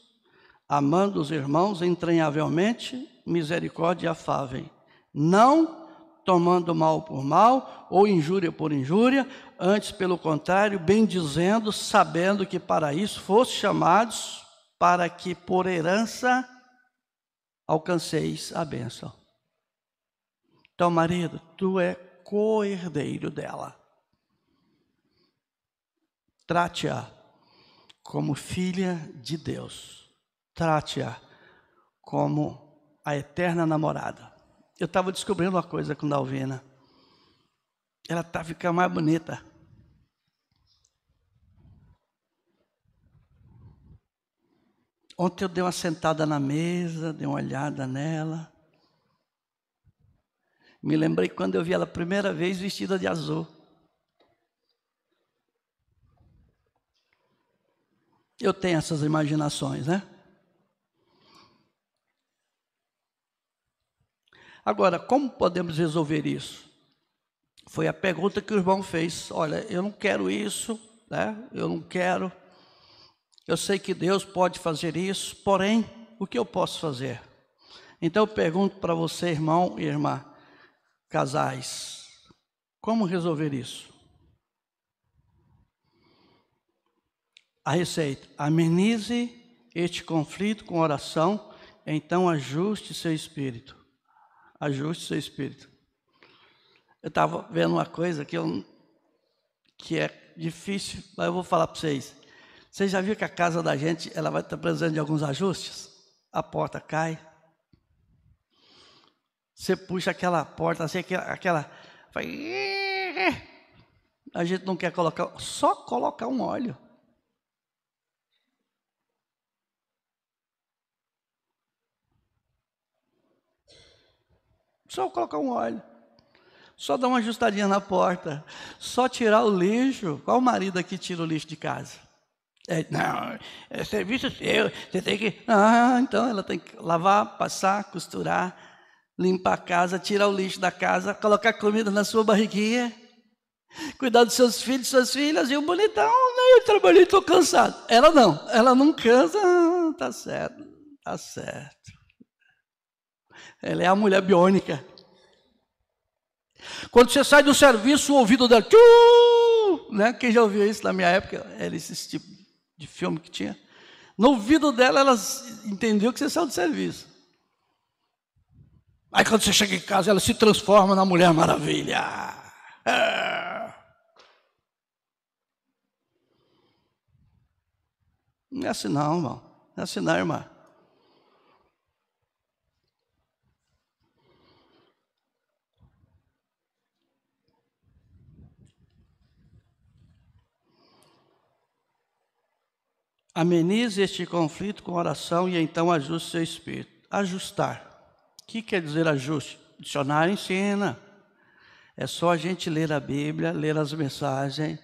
amando os irmãos entranhavelmente, misericórdia e afável, não tomando mal por mal, ou injúria por injúria, antes pelo contrário, bendizendo, sabendo que para isso foste chamados, para que por herança alcanceis a bênção. Então, marido, tu é co-herdeiro dela. Trate-a como filha de Deus. Trate-a como a eterna namorada. Eu estava descobrindo uma coisa com Dalvina. Ela está ficando mais bonita. Ontem eu dei uma sentada na mesa, dei uma olhada nela. Me lembrei quando eu vi ela a primeira vez vestida de azul. Eu tenho essas imaginações, né? Agora, como podemos resolver isso? Foi a pergunta que o irmão fez. Olha, eu não quero isso, né? Eu não quero. Eu sei que Deus pode fazer isso, porém, o que eu posso fazer? Então eu pergunto para você, irmão e irmã, casais, como resolver isso? A receita: amenize este conflito com oração, então ajuste seu espírito. Ajuste seu espírito. Eu estava vendo uma coisa que é difícil, mas eu vou falar para vocês. Vocês já viram que a casa da gente ela vai estar precisando de alguns ajustes? A porta cai. Você puxa aquela porta assim, aquela a gente não quer colocar, só colocar um óleo. Só colocar um óleo. Só dar uma ajustadinha na porta. Só tirar o lixo. Qual marido aqui tira o lixo de casa? Não, é serviço seu. Você tem que... então ela tem que lavar, passar, costurar, limpar a casa, tirar o lixo da casa, colocar comida na sua barriguinha, cuidar dos seus filhos, suas filhas, e o bonitão, né? Eu trabalhei, estou cansado. Ela não cansa. Tá certo, tá certo. Ela é a mulher biônica. Quando você sai do serviço, o ouvido dela, né? Quem já ouviu isso na minha época? Era esse tipo de filme que tinha. No ouvido dela, ela entendeu que você saiu do serviço. Aí quando você chega em casa, ela se transforma na Mulher Maravilha. Não é assim não, irmão. Não é assim não, irmã. Amenize este conflito com oração e então ajuste seu espírito. Ajustar. O que quer dizer ajuste? O dicionário ensina. É só a gente ler a Bíblia, ler as mensagens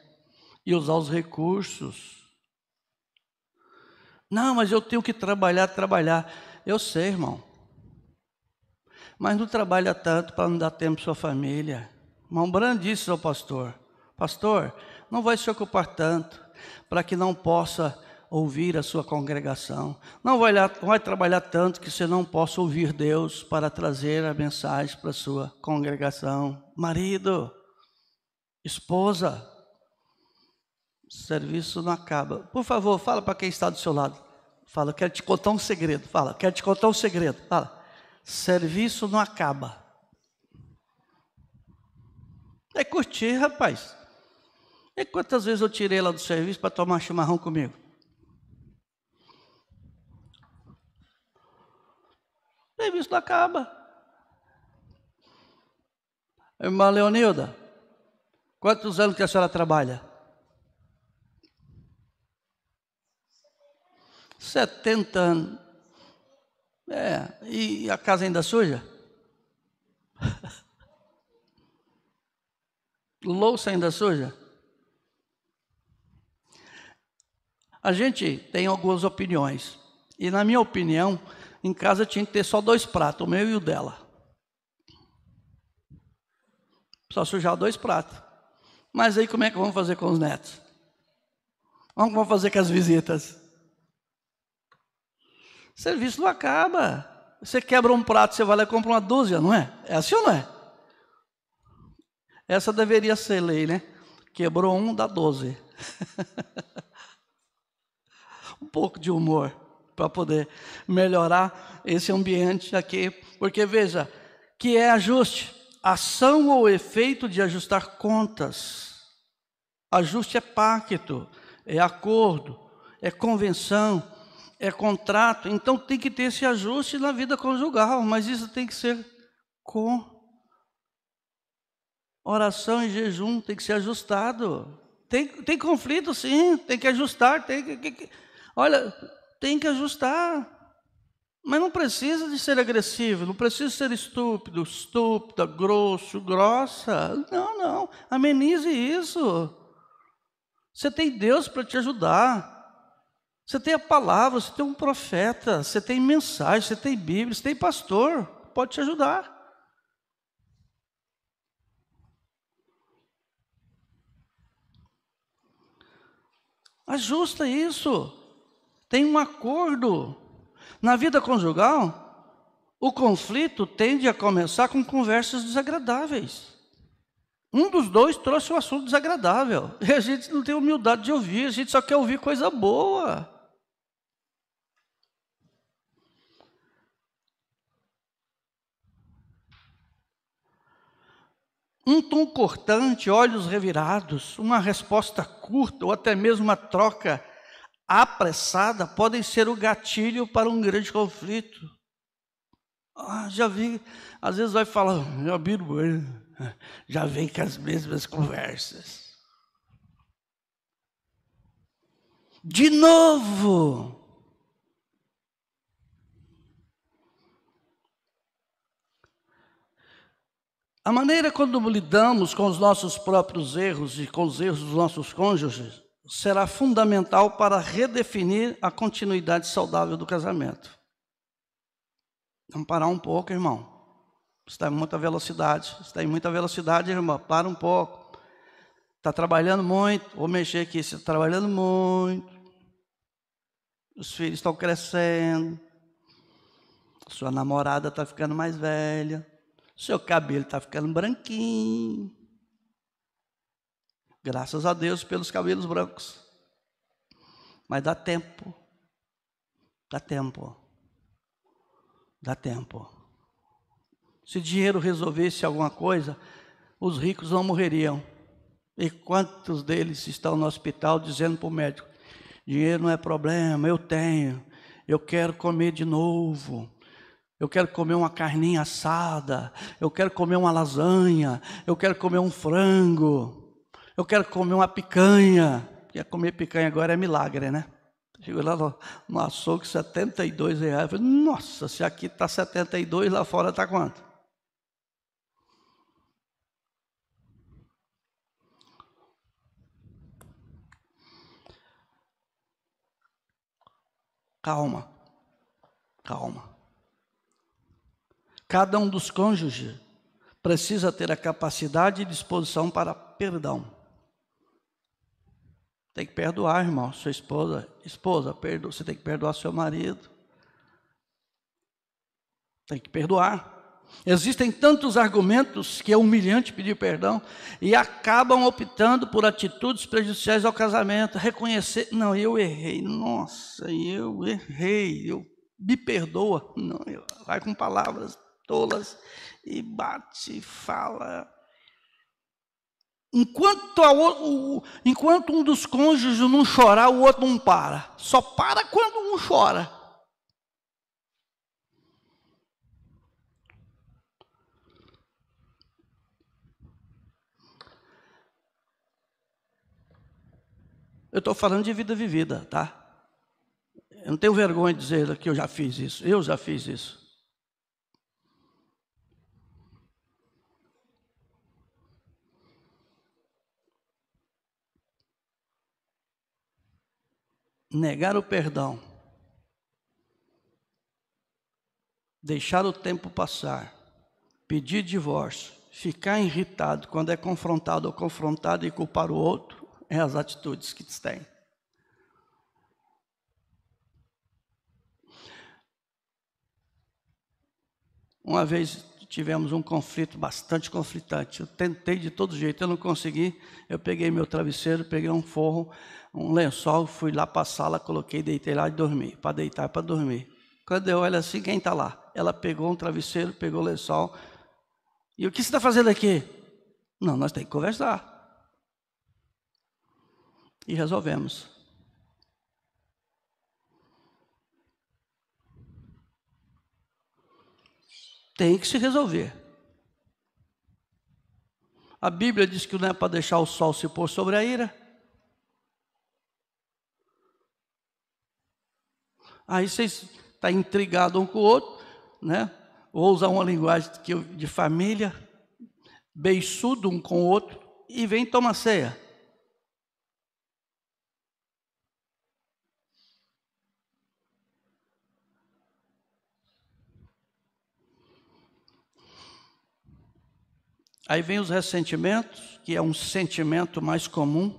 e usar os recursos. Não, mas eu tenho que trabalhar. Eu sei, irmão. Mas não trabalha tanto para não dar tempo para sua família. Irmão Brando disse ao pastor, não vai se ocupar tanto para que não possa ouvir a sua congregação. Não vai trabalhar tanto que você não possa ouvir Deus para trazer a mensagem para a sua congregação. Marido, esposa, serviço não acaba. Por favor, fala para quem está do seu lado. Fala, quero te contar um segredo. Fala, quero te contar um segredo. Fala, serviço não acaba. É curtir, rapaz. E quantas vezes eu tirei ela do serviço para tomar chimarrão comigo? O serviço não acaba. Irmã Leonilda, quantos anos que a senhora trabalha? 70 anos. E a casa ainda suja? Louça ainda suja? A gente tem algumas opiniões. E na minha opinião, em casa tinha que ter só 2 pratos, o meu e o dela. Só sujar 2 pratos. Mas aí como é que vamos fazer com os netos? Vamos fazer com as visitas? O serviço não acaba. Você quebra um prato, você vai lá e compra uma dúzia, não é? É assim ou não é? Essa deveria ser lei, né? Quebrou um, dá 12. Um pouco de humor para poder melhorar esse ambiente aqui. Porque veja, que é ajuste. Ação ou efeito de ajustar contas. Ajuste é pacto, é acordo, é convenção, é contrato. Então tem que ter esse ajuste na vida conjugal, mas isso tem que ser com oração e jejum, tem que ser ajustado. Tem conflito, sim, tem que ajustar, olha, tem que ajustar. Mas não precisa de ser agressivo, não precisa ser estúpida, grossa. Não, amenize isso. Você tem Deus para te ajudar. Você tem a palavra, você tem um profeta, você tem mensagem, você tem Bíblia, você tem pastor, pode te ajudar. Ajusta isso. Tem um acordo. Na vida conjugal, o conflito tende a começar com conversas desagradáveis. Um dos dois trouxe um assunto desagradável. E a gente não tem humildade de ouvir, a gente só quer ouvir coisa boa. Um tom cortante, olhos revirados, uma resposta curta ou até mesmo uma troca apressada podem ser o gatilho para um grande conflito. Já vi, às vezes vai falar, já vem com as mesmas conversas. De novo. A maneira como lidamos com os nossos próprios erros e com os erros dos nossos cônjuges será fundamental para redefinir a continuidade saudável do casamento. Vamos parar um pouco, irmão. Você está em muita velocidade. Você está em muita velocidade, irmão. Para um pouco. Está trabalhando muito. Vou mexer aqui. Você está trabalhando muito. Os filhos estão crescendo. Sua namorada está ficando mais velha. Seu cabelo está ficando branquinho. Graças a Deus pelos cabelos brancos. Mas dá tempo. Dá tempo. Dá tempo. Se dinheiro resolvesse alguma coisa, os ricos não morreriam. E quantos deles estão no hospital dizendo para o médico, dinheiro não é problema, eu tenho, eu quero comer de novo, eu quero comer uma carninha assada, eu quero comer uma lasanha, eu quero comer um frango. Eu quero comer uma picanha. Porque comer picanha agora é milagre, né? Chegou lá no açougue, R$72. Eu falei, nossa, se aqui está 72, lá fora está quanto? Calma, calma. Cada um dos cônjuges precisa ter a capacidade e disposição para perdão. Tem que perdoar, irmão, sua esposa, perdoa, você tem que perdoar seu marido. Tem que perdoar. Existem tantos argumentos que é humilhante pedir perdão e acabam optando por atitudes prejudiciais ao casamento. Reconhecer, não, eu errei, nossa, eu errei, me perdoa. Não, vai com palavras tolas e bate e fala. Enquanto um dos cônjuges não chorar, o outro não para. Só para quando um chora. Eu estou falando de vida vivida, tá? Eu não tenho vergonha de dizer que eu já fiz isso. Eu já fiz isso. Negar o perdão. Deixar o tempo passar. Pedir divórcio. Ficar irritado quando é confrontado ou confrontado e culpar o outro. É as atitudes que se tem. Uma vez tivemos um conflito bastante conflitante. Eu tentei de todo jeito, eu não consegui. Eu peguei meu travesseiro, peguei um forro, um lençol, fui lá para a sala, coloquei, deitei lá e dormi. Para deitar, para dormir. Quando eu olho assim, quem está lá? Ela pegou um travesseiro, pegou o lençol. E o que você está fazendo aqui? Não, nós temos que conversar. E resolvemos. Tem que se resolver. A Bíblia diz que não é para deixar o sol se pôr sobre a ira. Aí vocês estão intrigados um com o outro, né? Vou usar uma linguagem de família, beiçudo um com o outro, e vem tomar ceia. Aí vem os ressentimentos, que é um sentimento mais comum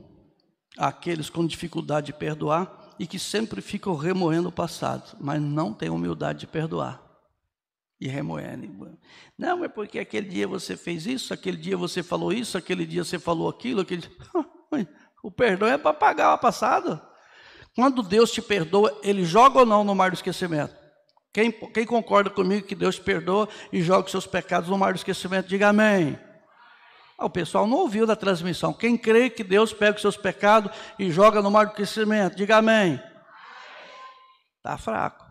àqueles com dificuldade de perdoar e que sempre ficam remoendo o passado, mas não têm humildade de perdoar. E remoendo. Não, é porque aquele dia você fez isso, aquele dia você falou isso, aquele dia você falou aquilo, O perdão é para pagar o passado. Quando Deus te perdoa, Ele joga ou não no mar do esquecimento? Quem concorda comigo que Deus te perdoa e joga os seus pecados no mar do esquecimento? Diga amém. O pessoal não ouviu da transmissão. Quem crê que Deus pega os seus pecados e joga no mar do esquecimento? Diga amém. Está fraco.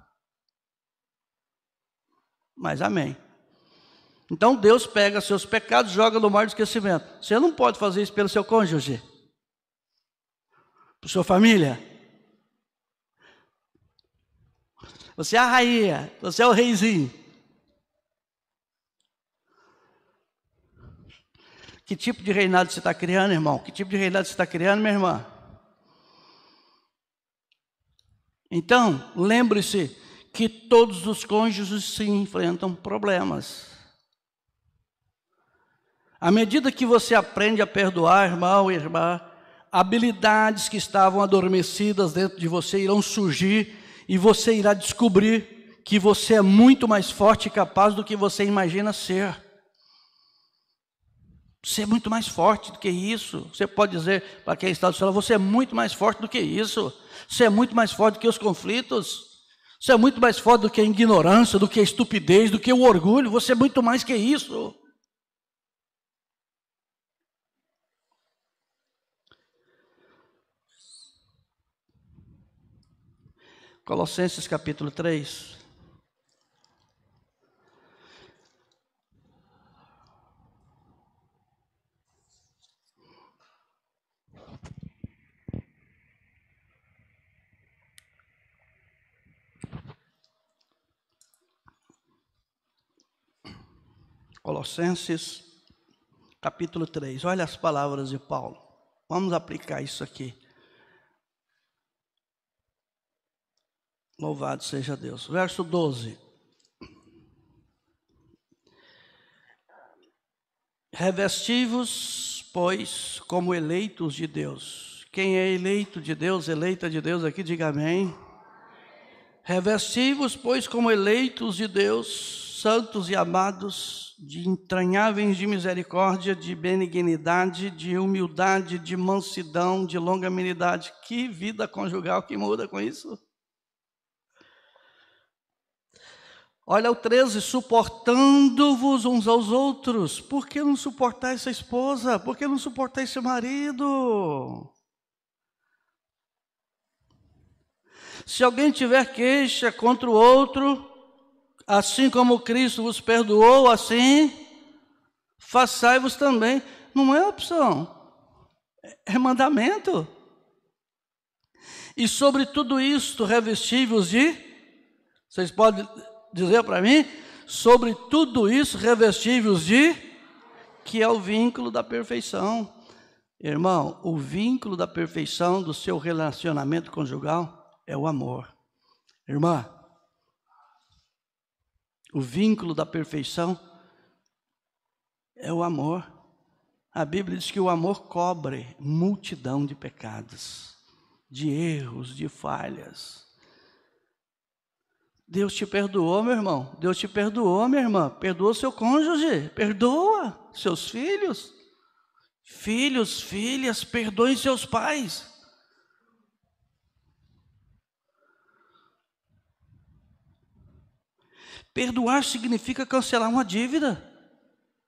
Mas amém. Então Deus pega seus pecados e joga no mar do esquecimento. Você não pode fazer isso pelo seu cônjuge, por sua família. Você é a rainha, você é o reizinho. Que tipo de reinado você está criando, irmão? Que tipo de reinado você está criando, minha irmã? Então, lembre-se que todos os cônjuges se enfrentam problemas. À medida que você aprende a perdoar, irmão e irmã, habilidades que estavam adormecidas dentro de você irão surgir e você irá descobrir que você é muito mais forte e capaz do que você imagina ser. Você é muito mais forte do que isso. Você pode dizer para quem está do seu lado, você é muito mais forte do que isso. Você é muito mais forte do que os conflitos. Você é muito mais forte do que a ignorância, do que a estupidez, do que o orgulho. Você é muito mais que isso. Colossenses capítulo 3. Colossenses, capítulo 3. Olha as palavras de Paulo. Vamos aplicar isso aqui. Louvado seja Deus. Verso 12. Revesti-vos, pois, como eleitos de Deus. Quem é eleito de Deus, eleita de Deus aqui, diga amém. Revesti-vos, pois, como eleitos de Deus, santos e amados, de entranháveis de misericórdia, de benignidade, de humildade, de mansidão, de longanimidade. Que vida conjugal que muda com isso? Olha o 13, suportando-vos uns aos outros. Por que não suportar essa esposa? Por que não suportar esse marido? Se alguém tiver queixa contra o outro, assim como Cristo vos perdoou, assim façai-vos também. Não é opção, é mandamento. E sobre tudo isto, revesti-vos de... Vocês podem dizer para mim? Sobre tudo isso, revesti-vos de... Que é o vínculo da perfeição. Irmão, o vínculo da perfeição do seu relacionamento conjugal é o amor. Irmã, o vínculo da perfeição é o amor. A Bíblia diz que o amor cobre multidão de pecados, de erros, de falhas. Deus te perdoou, meu irmão. Deus te perdoou, minha irmã. Perdoa seu cônjuge. Perdoa seus filhos. Filhos, filhas, perdoem seus pais. Perdoar significa cancelar uma dívida.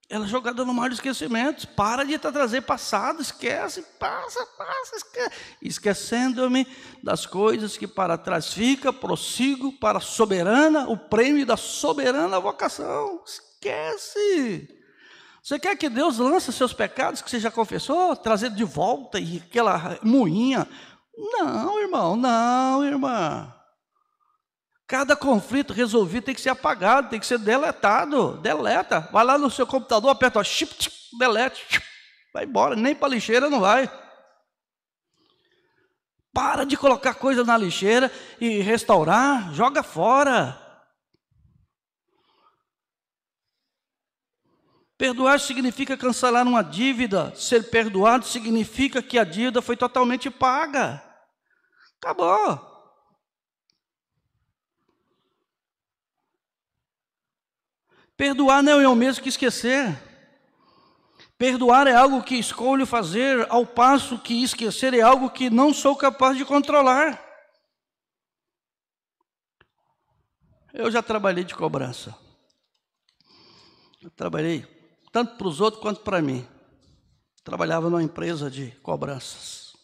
Ela é jogada no mar de esquecimentos. Para de trazer passado, esquece, passa, esquece. Esquecendo-me das coisas que para trás fica, prossigo para a soberana, o prêmio da soberana vocação. Esquece. Você quer que Deus lance seus pecados que você já confessou, trazer de volta e aquela moinha? Não, irmão, não, irmã. Cada conflito resolvido tem que ser apagado, tem que ser deletado. Deleta. Vai lá no seu computador, aperta, ó, delete, vai embora, nem para a lixeira não vai. Para de colocar coisa na lixeira e restaurar, joga fora. Perdoar significa cancelar uma dívida. Ser perdoado significa que a dívida foi totalmente paga. Acabou. Perdoar não é o mesmo que esquecer. Perdoar é algo que escolho fazer, ao passo que esquecer é algo que não sou capaz de controlar. Eu já trabalhei de cobrança. Eu trabalhei tanto para os outros quanto para mim. Trabalhava numa empresa de cobranças.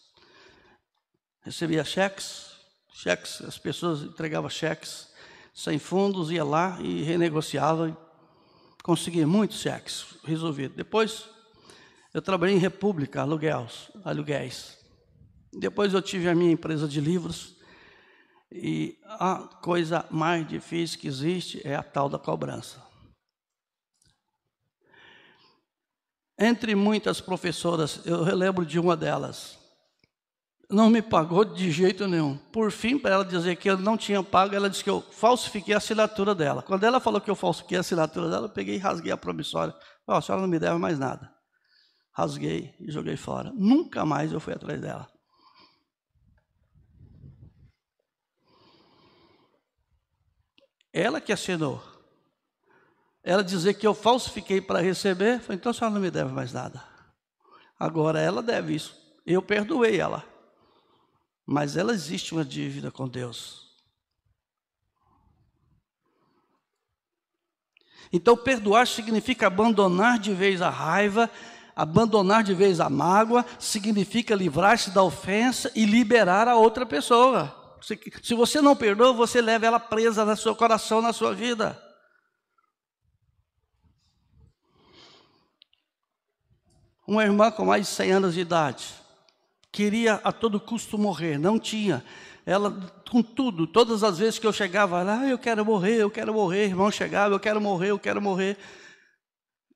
Recebia cheques, as pessoas entregavam cheques sem fundos, ia lá e renegociava. Consegui muitos cheques resolvidos. Depois, eu trabalhei em República, aluguéis. Depois eu tive a minha empresa de livros. E a coisa mais difícil que existe é a tal da cobrança. Entre muitas professoras, eu relembro de uma delas. Não me pagou de jeito nenhum. Por fim, para ela dizer que eu não tinha pago, ela disse que eu falsifiquei a assinatura dela. Quando ela falou que eu falsifiquei a assinatura dela, eu peguei e rasguei a promissória. A senhora não me deve mais nada. Rasguei e joguei fora. Nunca mais eu fui atrás dela. Ela que assinou. Ela dizer que eu falsifiquei para receber, falei, então a senhora não me deve mais nada. Agora ela deve isso. Eu perdoei ela. Mas ela existe uma dívida com Deus. Então, perdoar significa abandonar de vez a raiva, abandonar de vez a mágoa, significa livrar-se da ofensa e liberar a outra pessoa. Se você não perdoa, você leva ela presa no seu coração, na sua vida. Uma irmã com mais de 100 anos de idade, queria a todo custo morrer, não tinha. Ela, com tudo, todas as vezes que eu chegava lá, eu quero morrer, irmão chegava, eu quero morrer.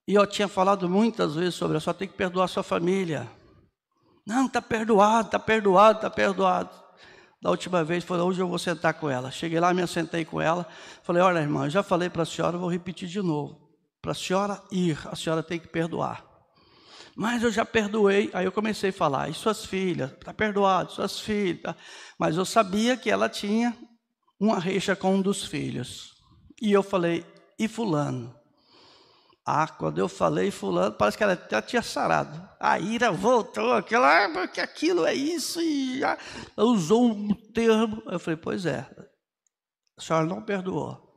E eu tinha falado muitas vezes sobre, só tem que perdoar a sua família. Não, está perdoado, está perdoado, está perdoado. Da última vez, falei, hoje eu vou sentar com ela. Cheguei lá, me assentei com ela. Falei, olha, irmã, eu já falei para a senhora, vou repetir de novo. Para a senhora ir, a senhora tem que perdoar. Mas eu já perdoei. Aí eu comecei a falar, e suas filhas? Está perdoado, suas filhas. Tá? Mas eu sabia que ela tinha uma rixa com um dos filhos. E eu falei, e fulano? Ah, quando eu falei fulano, parece que ela até tinha sarado. A ira voltou, porque aquilo é isso, e já usou um termo. Eu falei, pois é, a senhora não perdoou.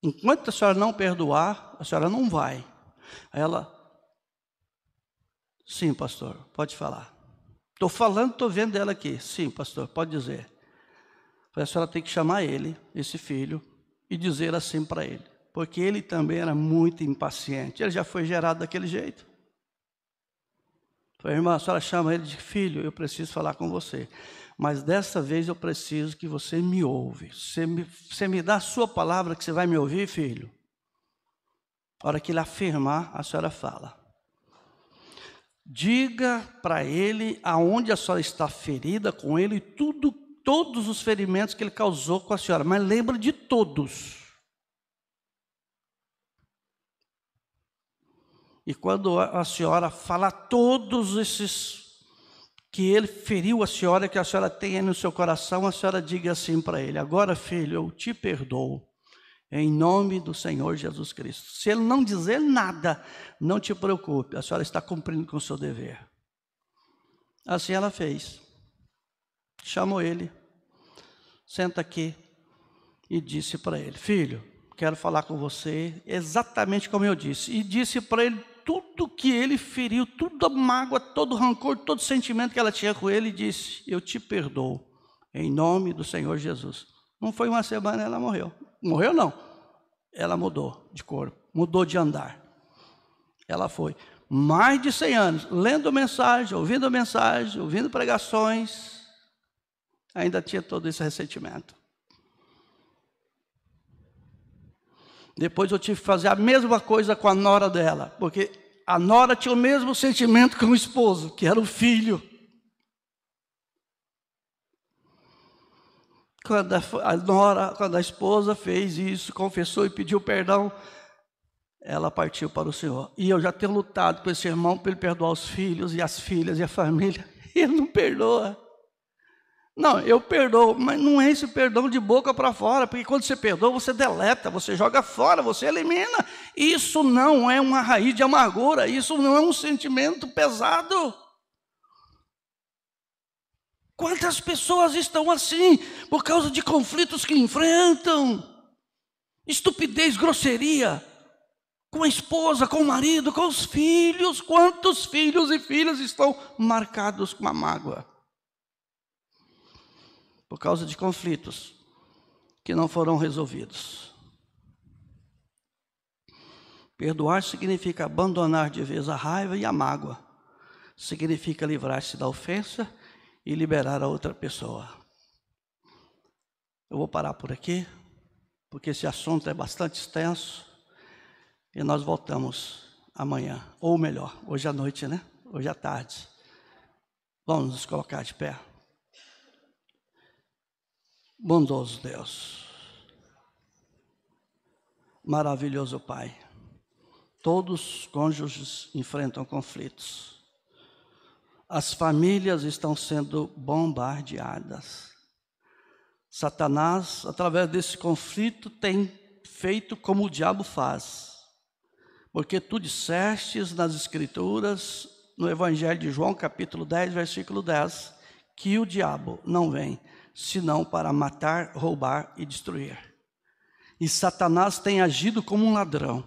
Enquanto a senhora não perdoar, a senhora não vai. Aí ela, sim, pastor, pode falar. Estou falando, estou vendo ela aqui. Sim, pastor, pode dizer. Eu falei, a senhora tem que chamar ele, esse filho, e dizer assim para ele, porque ele também era muito impaciente, ele já foi gerado daquele jeito. Falei, irmã, a senhora chama ele de filho, eu preciso falar com você, mas dessa vez eu preciso que você me ouve, você me dá a sua palavra que você vai me ouvir, filho? A hora que ele afirmar, a senhora fala. Diga para ele aonde a senhora está ferida com ele, todos os ferimentos que ele causou com a senhora, mas lembra de todos. E quando a senhora fala todos esses que ele feriu a senhora, que a senhora tem aí no seu coração, a senhora diga assim para ele, agora filho, eu te perdoo, em nome do Senhor Jesus Cristo. Se ele não dizer nada, não te preocupe, a senhora está cumprindo com o seu dever. Assim ela fez. Chamou ele. Senta aqui e disse para ele, filho, quero falar com você exatamente como eu disse. E disse para ele tudo que ele feriu, toda a mágoa, todo o rancor, todo o sentimento que ela tinha com ele, e disse, eu te perdoo, em nome do Senhor Jesus. Não foi uma semana, ela morreu. Morreu não, ela mudou de corpo, mudou de andar. Ela foi mais de 100 anos, lendo mensagem, ouvindo pregações, ainda tinha todo esse ressentimento. Depois eu tive que fazer a mesma coisa com a nora dela, porque a nora tinha o mesmo sentimento com o esposo, que era o filho. Quando a esposa fez isso, confessou e pediu perdão, ela partiu para o Senhor. E eu já tenho lutado com esse irmão para ele perdoar os filhos e as filhas e a família. E ele não perdoa. Não, eu perdoo, mas não é esse perdão de boca para fora, porque quando você perdoa, você deleta, você joga fora, você elimina. Isso não é uma raiz de amargura, isso não é um sentimento pesado. Quantas pessoas estão assim, por causa de conflitos que enfrentam? Estupidez, grosseria, com a esposa, com o marido, com os filhos. Quantos filhos e filhas estão marcados com a mágoa? Por causa de conflitos que não foram resolvidos. Perdoar significa abandonar de vez a raiva e a mágoa. Significa livrar-se da ofensa e liberar a outra pessoa. Eu vou parar por aqui, porque esse assunto é bastante extenso. E nós voltamos amanhã, ou melhor, hoje à noite, né? Hoje à tarde. Vamos nos colocar de pé. Bondoso Deus, maravilhoso Pai, todos os cônjuges enfrentam conflitos, as famílias estão sendo bombardeadas, Satanás, através desse conflito, tem feito como o diabo faz, porque tu dissestes nas Escrituras, no Evangelho de João, capítulo 10, versículo 10, que o diabo não vem senão para matar, roubar e destruir. E Satanás tem agido como um ladrão,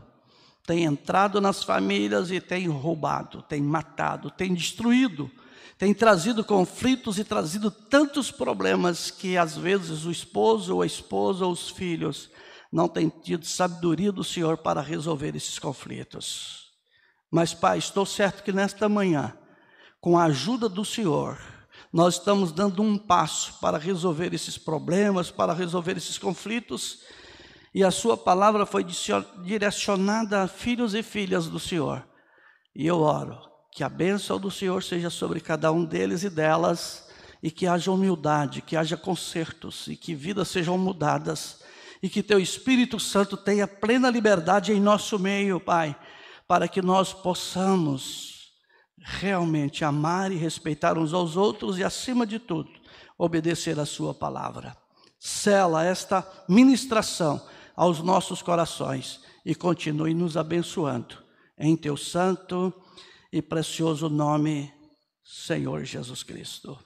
tem entrado nas famílias e tem roubado, tem matado, tem destruído, tem trazido conflitos e trazido tantos problemas que às vezes o esposo ou a esposa ou os filhos não têm tido sabedoria do Senhor para resolver esses conflitos. Mas Pai, estou certo que nesta manhã, com a ajuda do Senhor, nós estamos dando um passo para resolver esses problemas, para resolver esses conflitos. e a sua palavra foi direcionada a filhos e filhas do Senhor. E eu oro que a bênção do Senhor seja sobre cada um deles e delas, e que haja humildade, que haja consertos, e que vidas sejam mudadas, e que teu Espírito Santo tenha plena liberdade em nosso meio, Pai, para que nós possamos realmente amar e respeitar uns aos outros e, acima de tudo, obedecer a sua palavra. Sela esta ministração aos nossos corações e continue nos abençoando. Em teu santo e precioso nome, Senhor Jesus Cristo.